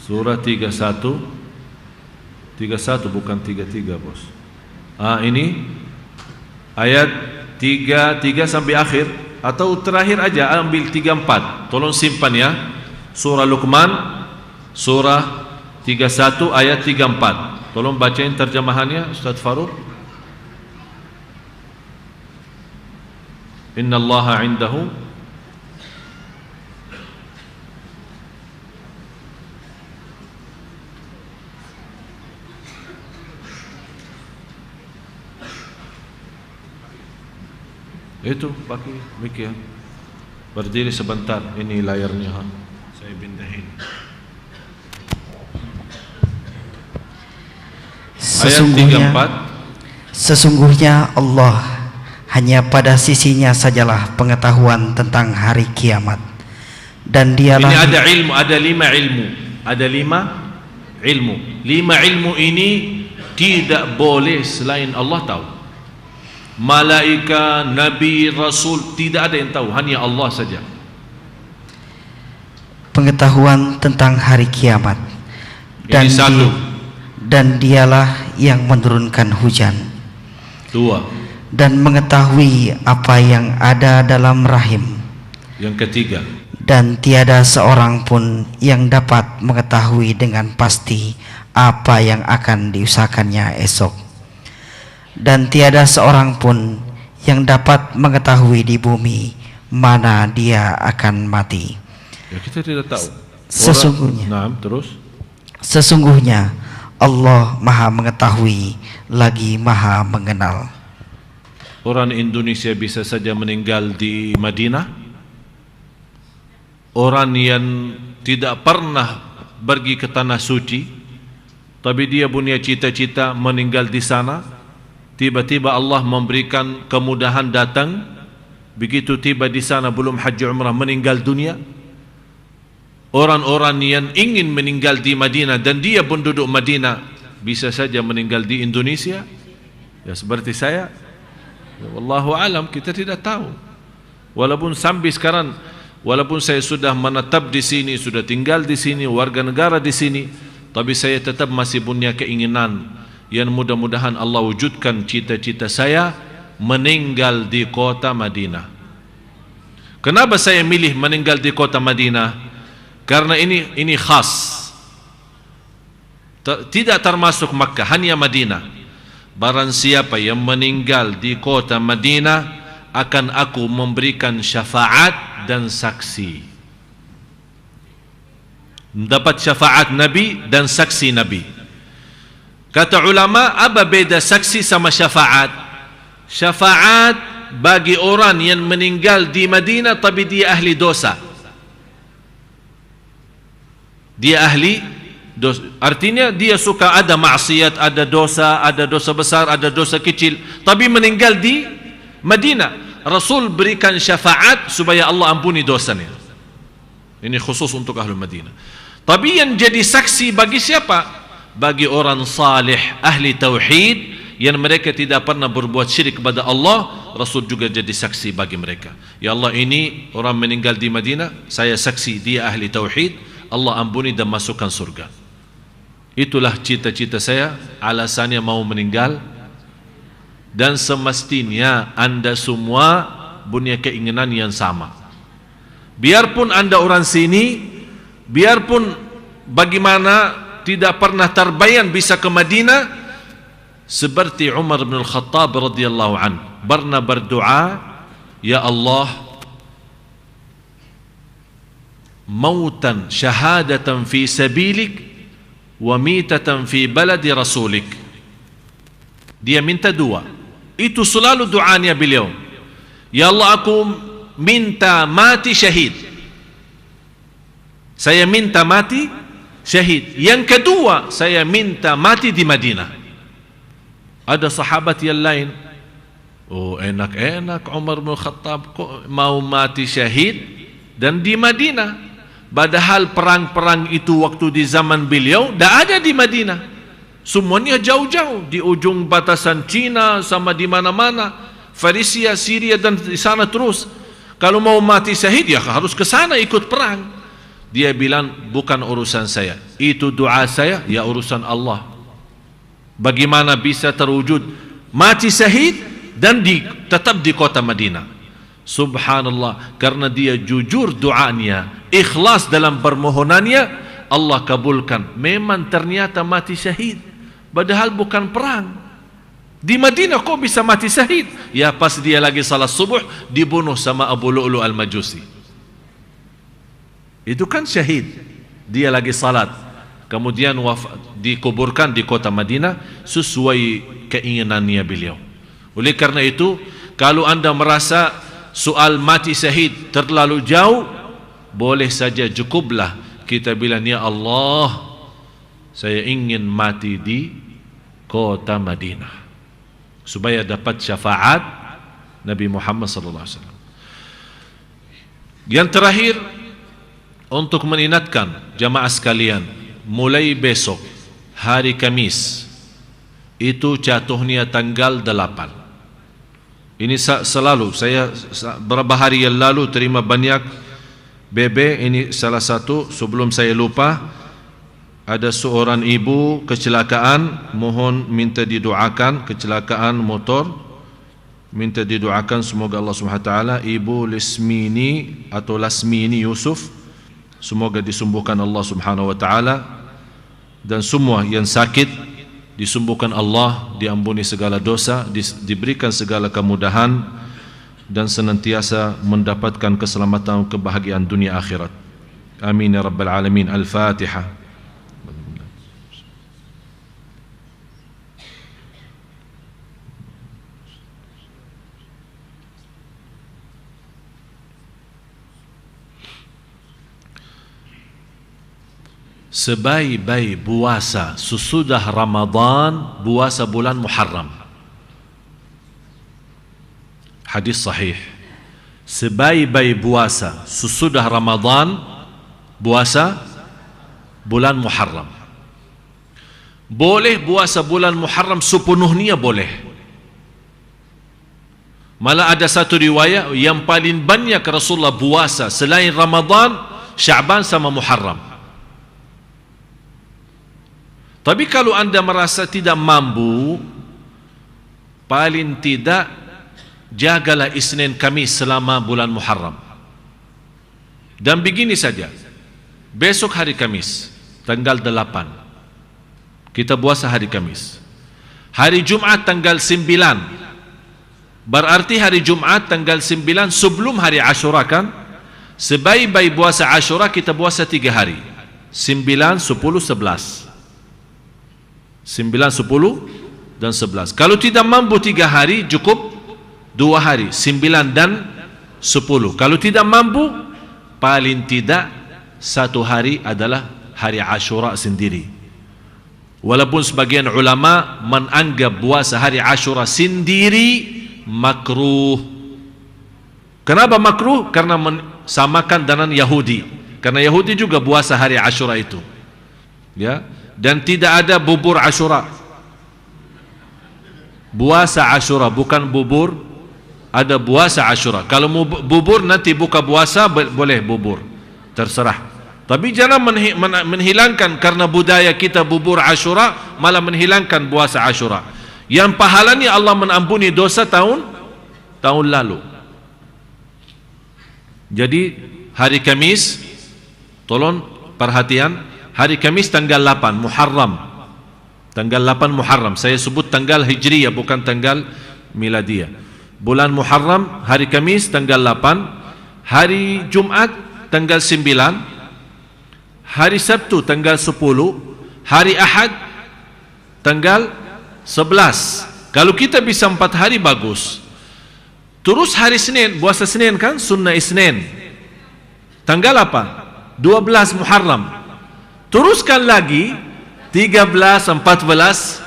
Surah 31 bukan 33 bos. Ini ayat 33 sampai akhir, atau terakhir aja ambil 34. Tolong simpan ya. Surah Luqman surah 31 ayat 34. Tolong bacain terjemahannya Ustaz Faruq. Innallaha 'indahu itu pakai mic ya. Berdiri sebentar, ini layarnya saya pindahin. Sesungguhnya Allah hanya pada sisinya sajalah pengetahuan tentang hari kiamat, dan dialah ini ada ilmu, ada 5 ilmu, ada 5 ilmu. 5 ilmu ini tidak boleh selain Allah tahu. Malaikat, Nabi, Rasul, tidak ada yang tahu, hanya Allah saja. Pengetahuan tentang hari kiamat, Dan, Ini satu. dan dialah yang menurunkan hujan. Dua. Dan mengetahui apa yang ada dalam rahim. Yang ketiga. Dan tiada seorang pun yang dapat mengetahui dengan pasti apa yang akan diusahakannya esok. Dan tiada seorang pun yang dapat mengetahui di bumi mana dia akan mati. Ya, kita tidak tahu. Sesungguhnya. Terus. Sesungguhnya Allah Maha mengetahui lagi Maha mengenal. Orang Indonesia bisa saja meninggal di Madinah. Orang yang tidak pernah pergi ke tanah suci, tapi dia punya cita-cita meninggal di sana. Tiba-tiba Allah memberikan kemudahan datang. Begitu tiba di sana belum haji umrah meninggal dunia. Orang-orang yang ingin meninggal di Madinah dan dia pun duduk Madinah bisa saja meninggal di Indonesia. Ya seperti saya. Ya, wallahu alam, kita tidak tahu. Walaupun sampai sekarang, walaupun saya sudah menetap di sini, sudah tinggal di sini, warga negara di sini, tapi saya tetap masih punya keinginan yang mudah-mudahan Allah wujudkan cita-cita saya meninggal di kota Madinah. Kenapa saya milih meninggal di kota Madinah? Karena ini khas. Tidak termasuk Makkah, hanya Madinah. Barang siapa yang meninggal di kota Madinah, akan aku memberikan syafaat dan saksi. Mendapat syafaat Nabi dan saksi Nabi. Kata ulama, apa beda saksi sama syafaat? Syafaat bagi orang yang meninggal di Madinah tapi dia ahli dosa. Dia ahli dosa. Artinya dia suka ada maksiat, ada dosa besar, ada dosa kecil, tapi meninggal di Madinah. Rasul berikan syafaat supaya Allah ampuni dosanya. Ini khusus untuk ahli Madinah. Tapi yang jadi saksi bagi siapa? Bagi orang salih, ahli tauhid, yang mereka tidak pernah berbuat syirik kepada Allah. Rasul juga jadi saksi bagi mereka. Ya Allah, ini orang meninggal di Madinah, saya saksi dia ahli tauhid, Allah ampuni dan masukkan surga. Itulah cita-cita saya, alasannya mau meninggal. Dan semestinya anda semua punya keinginan yang sama. Biarpun anda orang sini, biarpun bagaimana tidak pernah terbayang bisa ke Madinah, seperti Umar bin Al-Khattab radhiyallahu anhu pernah berdoa, ya Allah, mautan syahadatan fi sabilik wa mitatan fi baladi rasulik. Dia minta dua. Itu selalu doanya beliau. Ya Allah, aku minta mati syahid. Saya minta mati syahid. Yang kedua, saya minta mati di Madinah. Ada sahabat yang lain, oh enak-enak Umar bin Khattab kok mau mati syahid dan di Madinah. Padahal perang-perang itu waktu di zaman beliau tidak ada di Madinah. Semuanya jauh-jauh di ujung batasan Cina sama di mana-mana, Farisia, Syria dan di sana terus. Kalau mau mati syahid ya harus ke sana ikut perang. Dia bilang bukan urusan saya, itu doa saya, ya urusan Allah. Bagaimana bisa terwujud mati syahid dan tetap di kota Madinah? Subhanallah, karena dia jujur doanya, ikhlas dalam permohonannya, Allah kabulkan. Memang ternyata mati syahid, padahal bukan perang. Di Madinah kok bisa mati syahid? Ya pas dia lagi salat subuh dibunuh sama Abu Lu'lu' al-Majusi. Itu kan syahid. Dia lagi salat, kemudian dikuburkan di kota Madinah sesuai keinginannya beliau. Oleh karena itu, kalau anda merasa soal mati syahid terlalu jauh, boleh saja cukuplah kita bilang, ya Allah, saya ingin mati di kota Madinah supaya dapat syafaat Nabi Muhammad SAW. Yang terakhir, untuk mengingatkan jamaah sekalian, mulai besok hari Kamis itu jatuhnya tanggal 8. Ini selalu saya beberapa hari yang lalu terima banyak BB, ini salah satu sebelum saya lupa, ada seorang ibu kecelakaan, mohon minta didoakan, kecelakaan motor, minta didoakan semoga Allah SWT. Ibu Lasmini atau Lasmini Yusuf, semoga disembuhkan Allah SWT, dan semua yang sakit disembuhkan Allah, diampuni segala dosa, diberikan segala kemudahan, dan senantiasa mendapatkan keselamatan, kebahagiaan dunia akhirat. Amin ya rabbal alamin. Al-Fatihah. Sebaik-baik puasa sesudah Ramadan, puasa bulan Muharram. Hadis sahih. Sebaik-baik puasa sesudah Ramadan, puasa bulan Muharram. Boleh puasa bulan Muharram sepenuhnya boleh. Malah ada satu riwayat yang paling banyak Rasulullah puasa selain Ramadan, Sya'ban sama Muharram. Tapi kalau anda merasa tidak mampu, paling tidak jagalah Isnin Kamis selama bulan Muharram. Dan begini saja, besok hari Kamis tanggal 8 kita puasa hari Kamis, hari Jumat tanggal 9, berarti hari Jumat tanggal 9 sebelum hari Ashura kan. Sebaik-baik puasa Ashura kita puasa 3 hari, 9, 10, 11. 9, 10 dan 11. Kalau tidak mampu 3 hari, cukup 2 hari, 9 dan 10. Kalau tidak mampu, paling tidak 1 hari adalah hari Ashura sendiri. Walaupun sebagian ulama menganggap puasa hari Ashura sendiri makruh. Kenapa makruh? Karena samakan dengan Yahudi. Karena Yahudi juga puasa hari Ashura itu. Ya. Dan tidak ada bubur Ashura. Puasa Ashura bukan bubur, ada puasa Ashura. Kalau mau bubur nanti buka puasa boleh bubur, terserah. Tapi jangan menghilangkan karena budaya kita bubur Ashura, malah menghilangkan puasa Ashura. Yang pahalanya Allah mengampuni dosa tahun lalu. Jadi hari Kamis, tolong perhatian, hari Kamis tanggal 8 Muharram. Tanggal 8 Muharram. Saya sebut tanggal Hijriyah bukan tanggal Miladiyah. Bulan Muharram, hari Kamis tanggal 8, hari Jumat tanggal 9, hari Sabtu tanggal 10, hari Ahad tanggal 11. Kalau kita bisa 4 hari bagus. Terus hari Senin, puasa Senin kan, sunnah Isnin. Tanggal apa? 12 Muharram. Teruskan lagi 13, 14,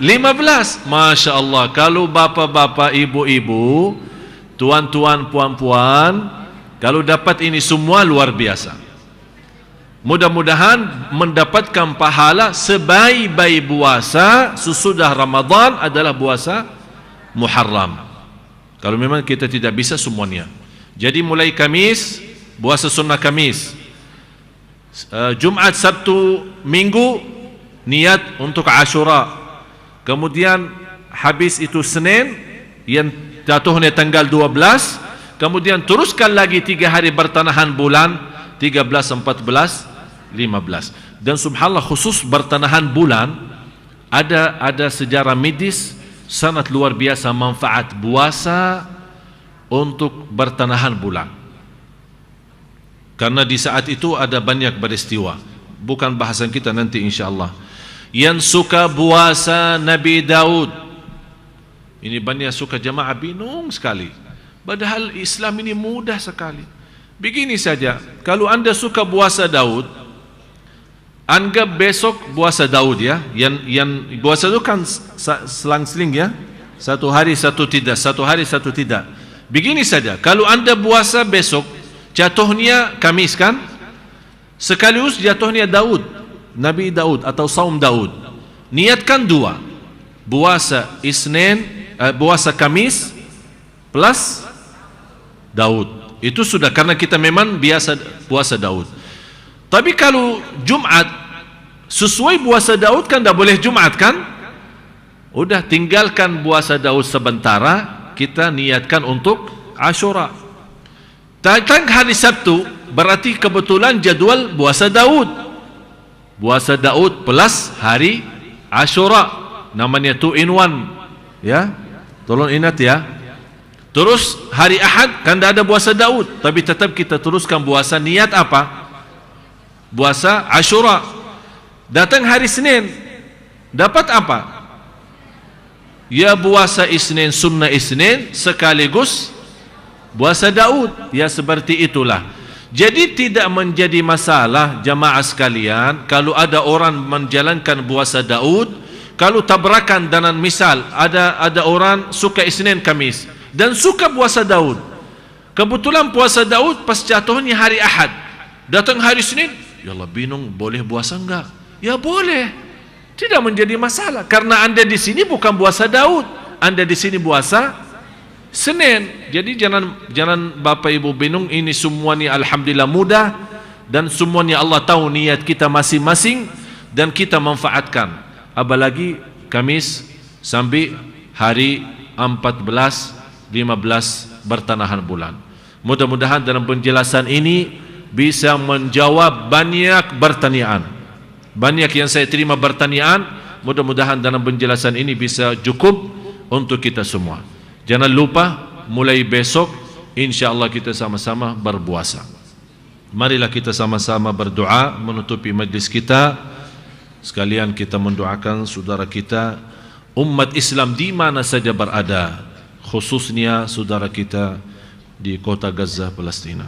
15. Masya Allah. Kalau bapa-bapa, ibu-ibu, tuan-tuan, puan-puan, kalau dapat ini semua luar biasa. Mudah-mudahan mendapatkan pahala sebaik-baik puasa sesudah Ramadan adalah puasa Muharram. Kalau memang kita tidak bisa semuanya. Jadi mulai Kamis, puasa sunnah Kamis. Jumat, Sabtu, Minggu niat untuk Ashura. Kemudian habis itu Senin yang jatuhnya tanggal 12. Kemudian teruskan lagi 3 hari bertanahan bulan, 13, 14, 15. Dan subhanallah khusus bertanahan bulan ada sejarah medis sangat luar biasa manfaat puasa untuk bertanahan bulan. Karena di saat itu ada banyak peristiwa. Bukan bahasan kita nanti insyaAllah. Yang suka puasa Nabi Daud. Ini banyak suka jamaah bingung sekali. Padahal Islam ini mudah sekali. Begini saja, kalau anda suka puasa Daud, anggap besok puasa Daud ya. Yang puasa itu kan selang-seling ya. 1 hari 1 tidak, 1 hari 1 tidak. Begini saja, kalau anda puasa besok, jatuhnya Kamis kan, sekaligus jatuhnya Daud, Nabi Daud atau saum Daud. Niatkan 2, puasa Isnin, puasa Kamis plus Daud. Itu sudah, karena kita memang biasa puasa Daud. Tapi kalau Jumat sesuai puasa Daud kan dah boleh Jumat kan? Udah tinggalkan puasa Daud sementara, kita niatkan untuk Ashura. Datang hari Sabtu berarti kebetulan jadual puasa Daud. Puasa Daud plus hari Ashura, namanya 2 in 1. Ya, tolong ingat ya. Terus hari Ahad kan dah ada puasa Daud, tapi tetap kita teruskan puasa, niat apa? Puasa Ashura. Datang hari Senin, dapat apa? Ya puasa Isnin, sunnah Isnin sekaligus puasa Daud. Ya seperti itulah. Jadi tidak menjadi masalah jamaah sekalian kalau ada orang menjalankan puasa Daud, kalau tabrakan dengan misal ada orang suka Isnin Kamis dan suka puasa Daud. Kebetulan puasa Daud pas jatuhnya hari Ahad. Datang hari Senin, ya Allah bingung, boleh puasa enggak? Ya boleh. Tidak menjadi masalah karena Anda di sini bukan puasa Daud. Anda di sini puasa Senin. Jadi jangan Bapak Ibu bingung, ini semuanya alhamdulillah mudah dan semuanya Allah tahu niat kita masing-masing dan kita manfaatkan. Apalagi Kamis sampai hari 14 15 bertanahan bulan. Mudah-mudahan dalam penjelasan ini bisa menjawab banyak pertanyaan. Banyak yang saya terima pertanyaan, mudah-mudahan dalam penjelasan ini bisa cukup untuk kita semua. Jangan lupa mulai besok insya-Allah kita sama-sama berpuasa. Marilah kita sama-sama berdoa menutupi majlis kita. Sekalian kita mendoakan saudara kita umat Islam di mana saja berada, khususnya saudara kita di kota Gaza, Palestina.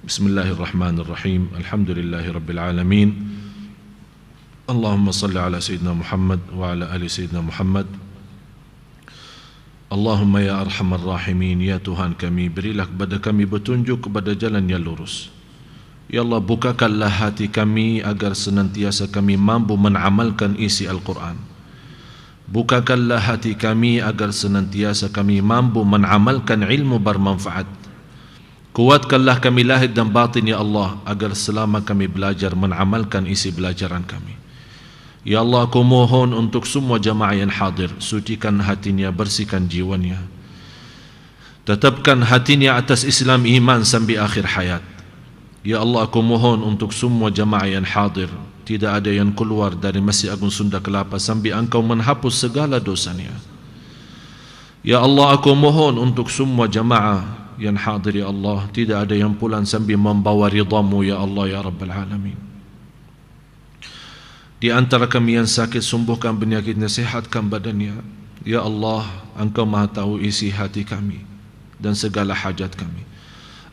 Bismillahirrahmanirrahim. Alhamdulillahirabbil alamin. Allahumma salli ala sayyidina Muhammad wa ala ali sayyidina Muhammad. Allahumma ya arhamar rahimin, ya Tuhan kami, berilah kepada kami petunjuk kepada jalan yang lurus. Ya Allah, bukakanlah hati kami agar senantiasa kami mampu mengamalkan isi Al-Quran. Bukakanlah hati kami agar senantiasa kami mampu mengamalkan ilmu bermanfaat. Kuatkanlah kami lahir dan batin ya Allah, agar selama kami belajar mengamalkan isi belajaran kami. Ya Allah, aku mohon untuk semua jamaah yang hadir, sucikan hatinya, bersihkan jiwanya, tetapkan hatinya atas Islam iman sampai akhir hayat. Ya Allah, aku mohon untuk semua jamaah yang hadir, tidak ada yang keluar dari Masjid Agung Sunda Kelapa sampai Engkau menghapus segala dosanya. Ya Allah, aku mohon untuk semua jamaah yang hadir ya Allah, tidak ada yang pulang sampai membawa ridhamu ya Allah ya Rabbal Alamin. Di antara kami yang sakit, sembuhkan penyakitnya, sehatkan badannya. Ya Allah, Engkau maha tahu isi hati kami dan segala hajat kami.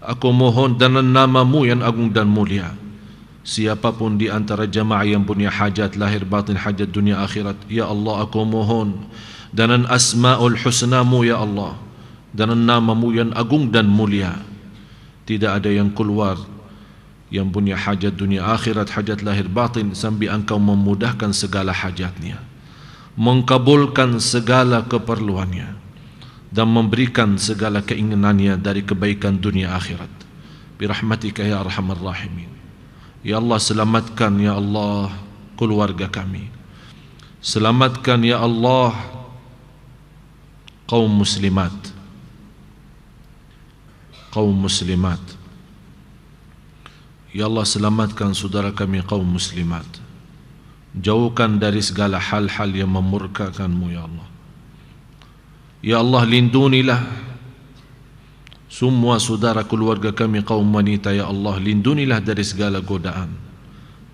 Aku mohon dengan nama-Mu yang agung dan mulia, siapapun di antara jamaah yang punya hajat lahir batin, hajat dunia akhirat, ya Allah aku mohon dengan asma'ul husna-Mu ya Allah, dengan nama-Mu yang agung dan mulia, tidak ada yang keluar yang punya hajat dunia akhirat, hajat lahir batin, sambil Engkau memudahkan segala hajatnya, mengkabulkan segala keperluannya, dan memberikan segala keinginannya dari kebaikan dunia akhirat. Birahmatika ya arhamar rahimin. Ya Allah, selamatkan ya Allah keluarga kami, selamatkan ya Allah kaum muslimat, kaum muslimat. Ya Allah, selamatkan saudara kami kaum muslimat, jauhkan dari segala hal-hal yang memurkakan-Mu ya Allah. Ya Allah, lindunilah semua saudara keluarga kami kaum wanita ya Allah, lindunilah dari segala godaan,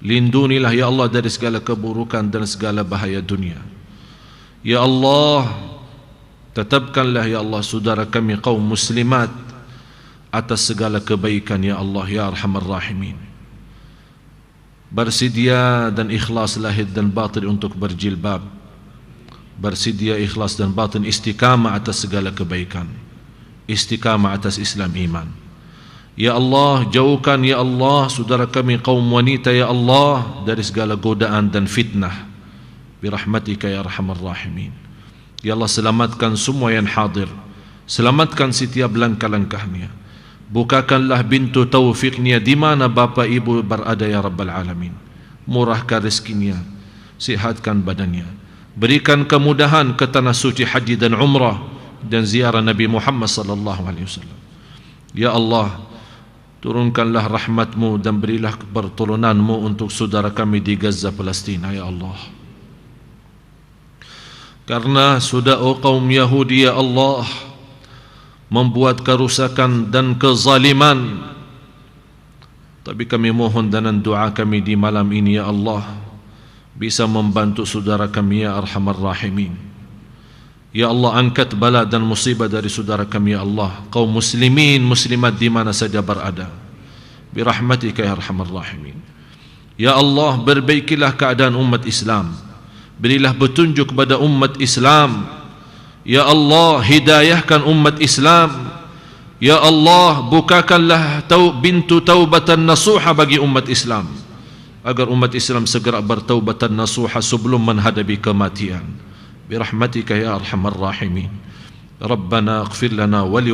lindunilah ya Allah dari segala keburukan dan segala bahaya dunia. Ya Allah, tetapkanlah ya Allah saudara kami kaum muslimat atas segala kebaikan ya Allah ya arhamar rahimin. Bersedia dan ikhlas lahir dan batin untuk berjilbab, bersedia ikhlas dan batin istiqamah atas segala kebaikan, istiqamah atas Islam iman. Ya Allah, jauhkan ya Allah saudara kami kaum wanita ya Allah dari segala godaan dan fitnah, birahmatika ya arhamar rahimin. Ya Allah, selamatkan semua yang hadir, selamatkan setiap langkah-langkahnya, bukakanlah pintu taufiknya di mana bapa ibu berada ya Rabbal Alamin. murahkan rezekinya, sihatkan badannya, berikan kemudahan ke tanah suci haji dan umrah dan ziarah Nabi Muhammad sallallahu alaihi wasallam. Ya Allah, turunkanlah rahmat-Mu dan berilah pertolongan-Mu untuk saudara kami di Gaza, Palestina, ya Allah. Karena sudah kaum Yahudi, ya Allah, membuat kerusakan dan kezaliman. Tapi kami mohon dan doa kami di malam ini, ya Allah, bisa membantu saudara kami, ya Arhamar Rahimin. Ya Allah, angkat bala dan musibah dari saudara kami, ya Allah, kaum muslimin, muslimat di mana saja berada, birahmatika ya Arhamar Rahimin. Ya Allah, perbaikilah keadaan umat Islam, berilah petunjuk kepada umat Islam. Ya Allah, hidayahkan umat Islam. Ya Allah, bukakanlah pintu taubatan nasuha bagi umat Islam, agar umat Islam segera bertaubatan nasuha sebelum menghadapi kematian. Birahmatika ya Arhamar Rahimin. Rabbana ighfir lana wa li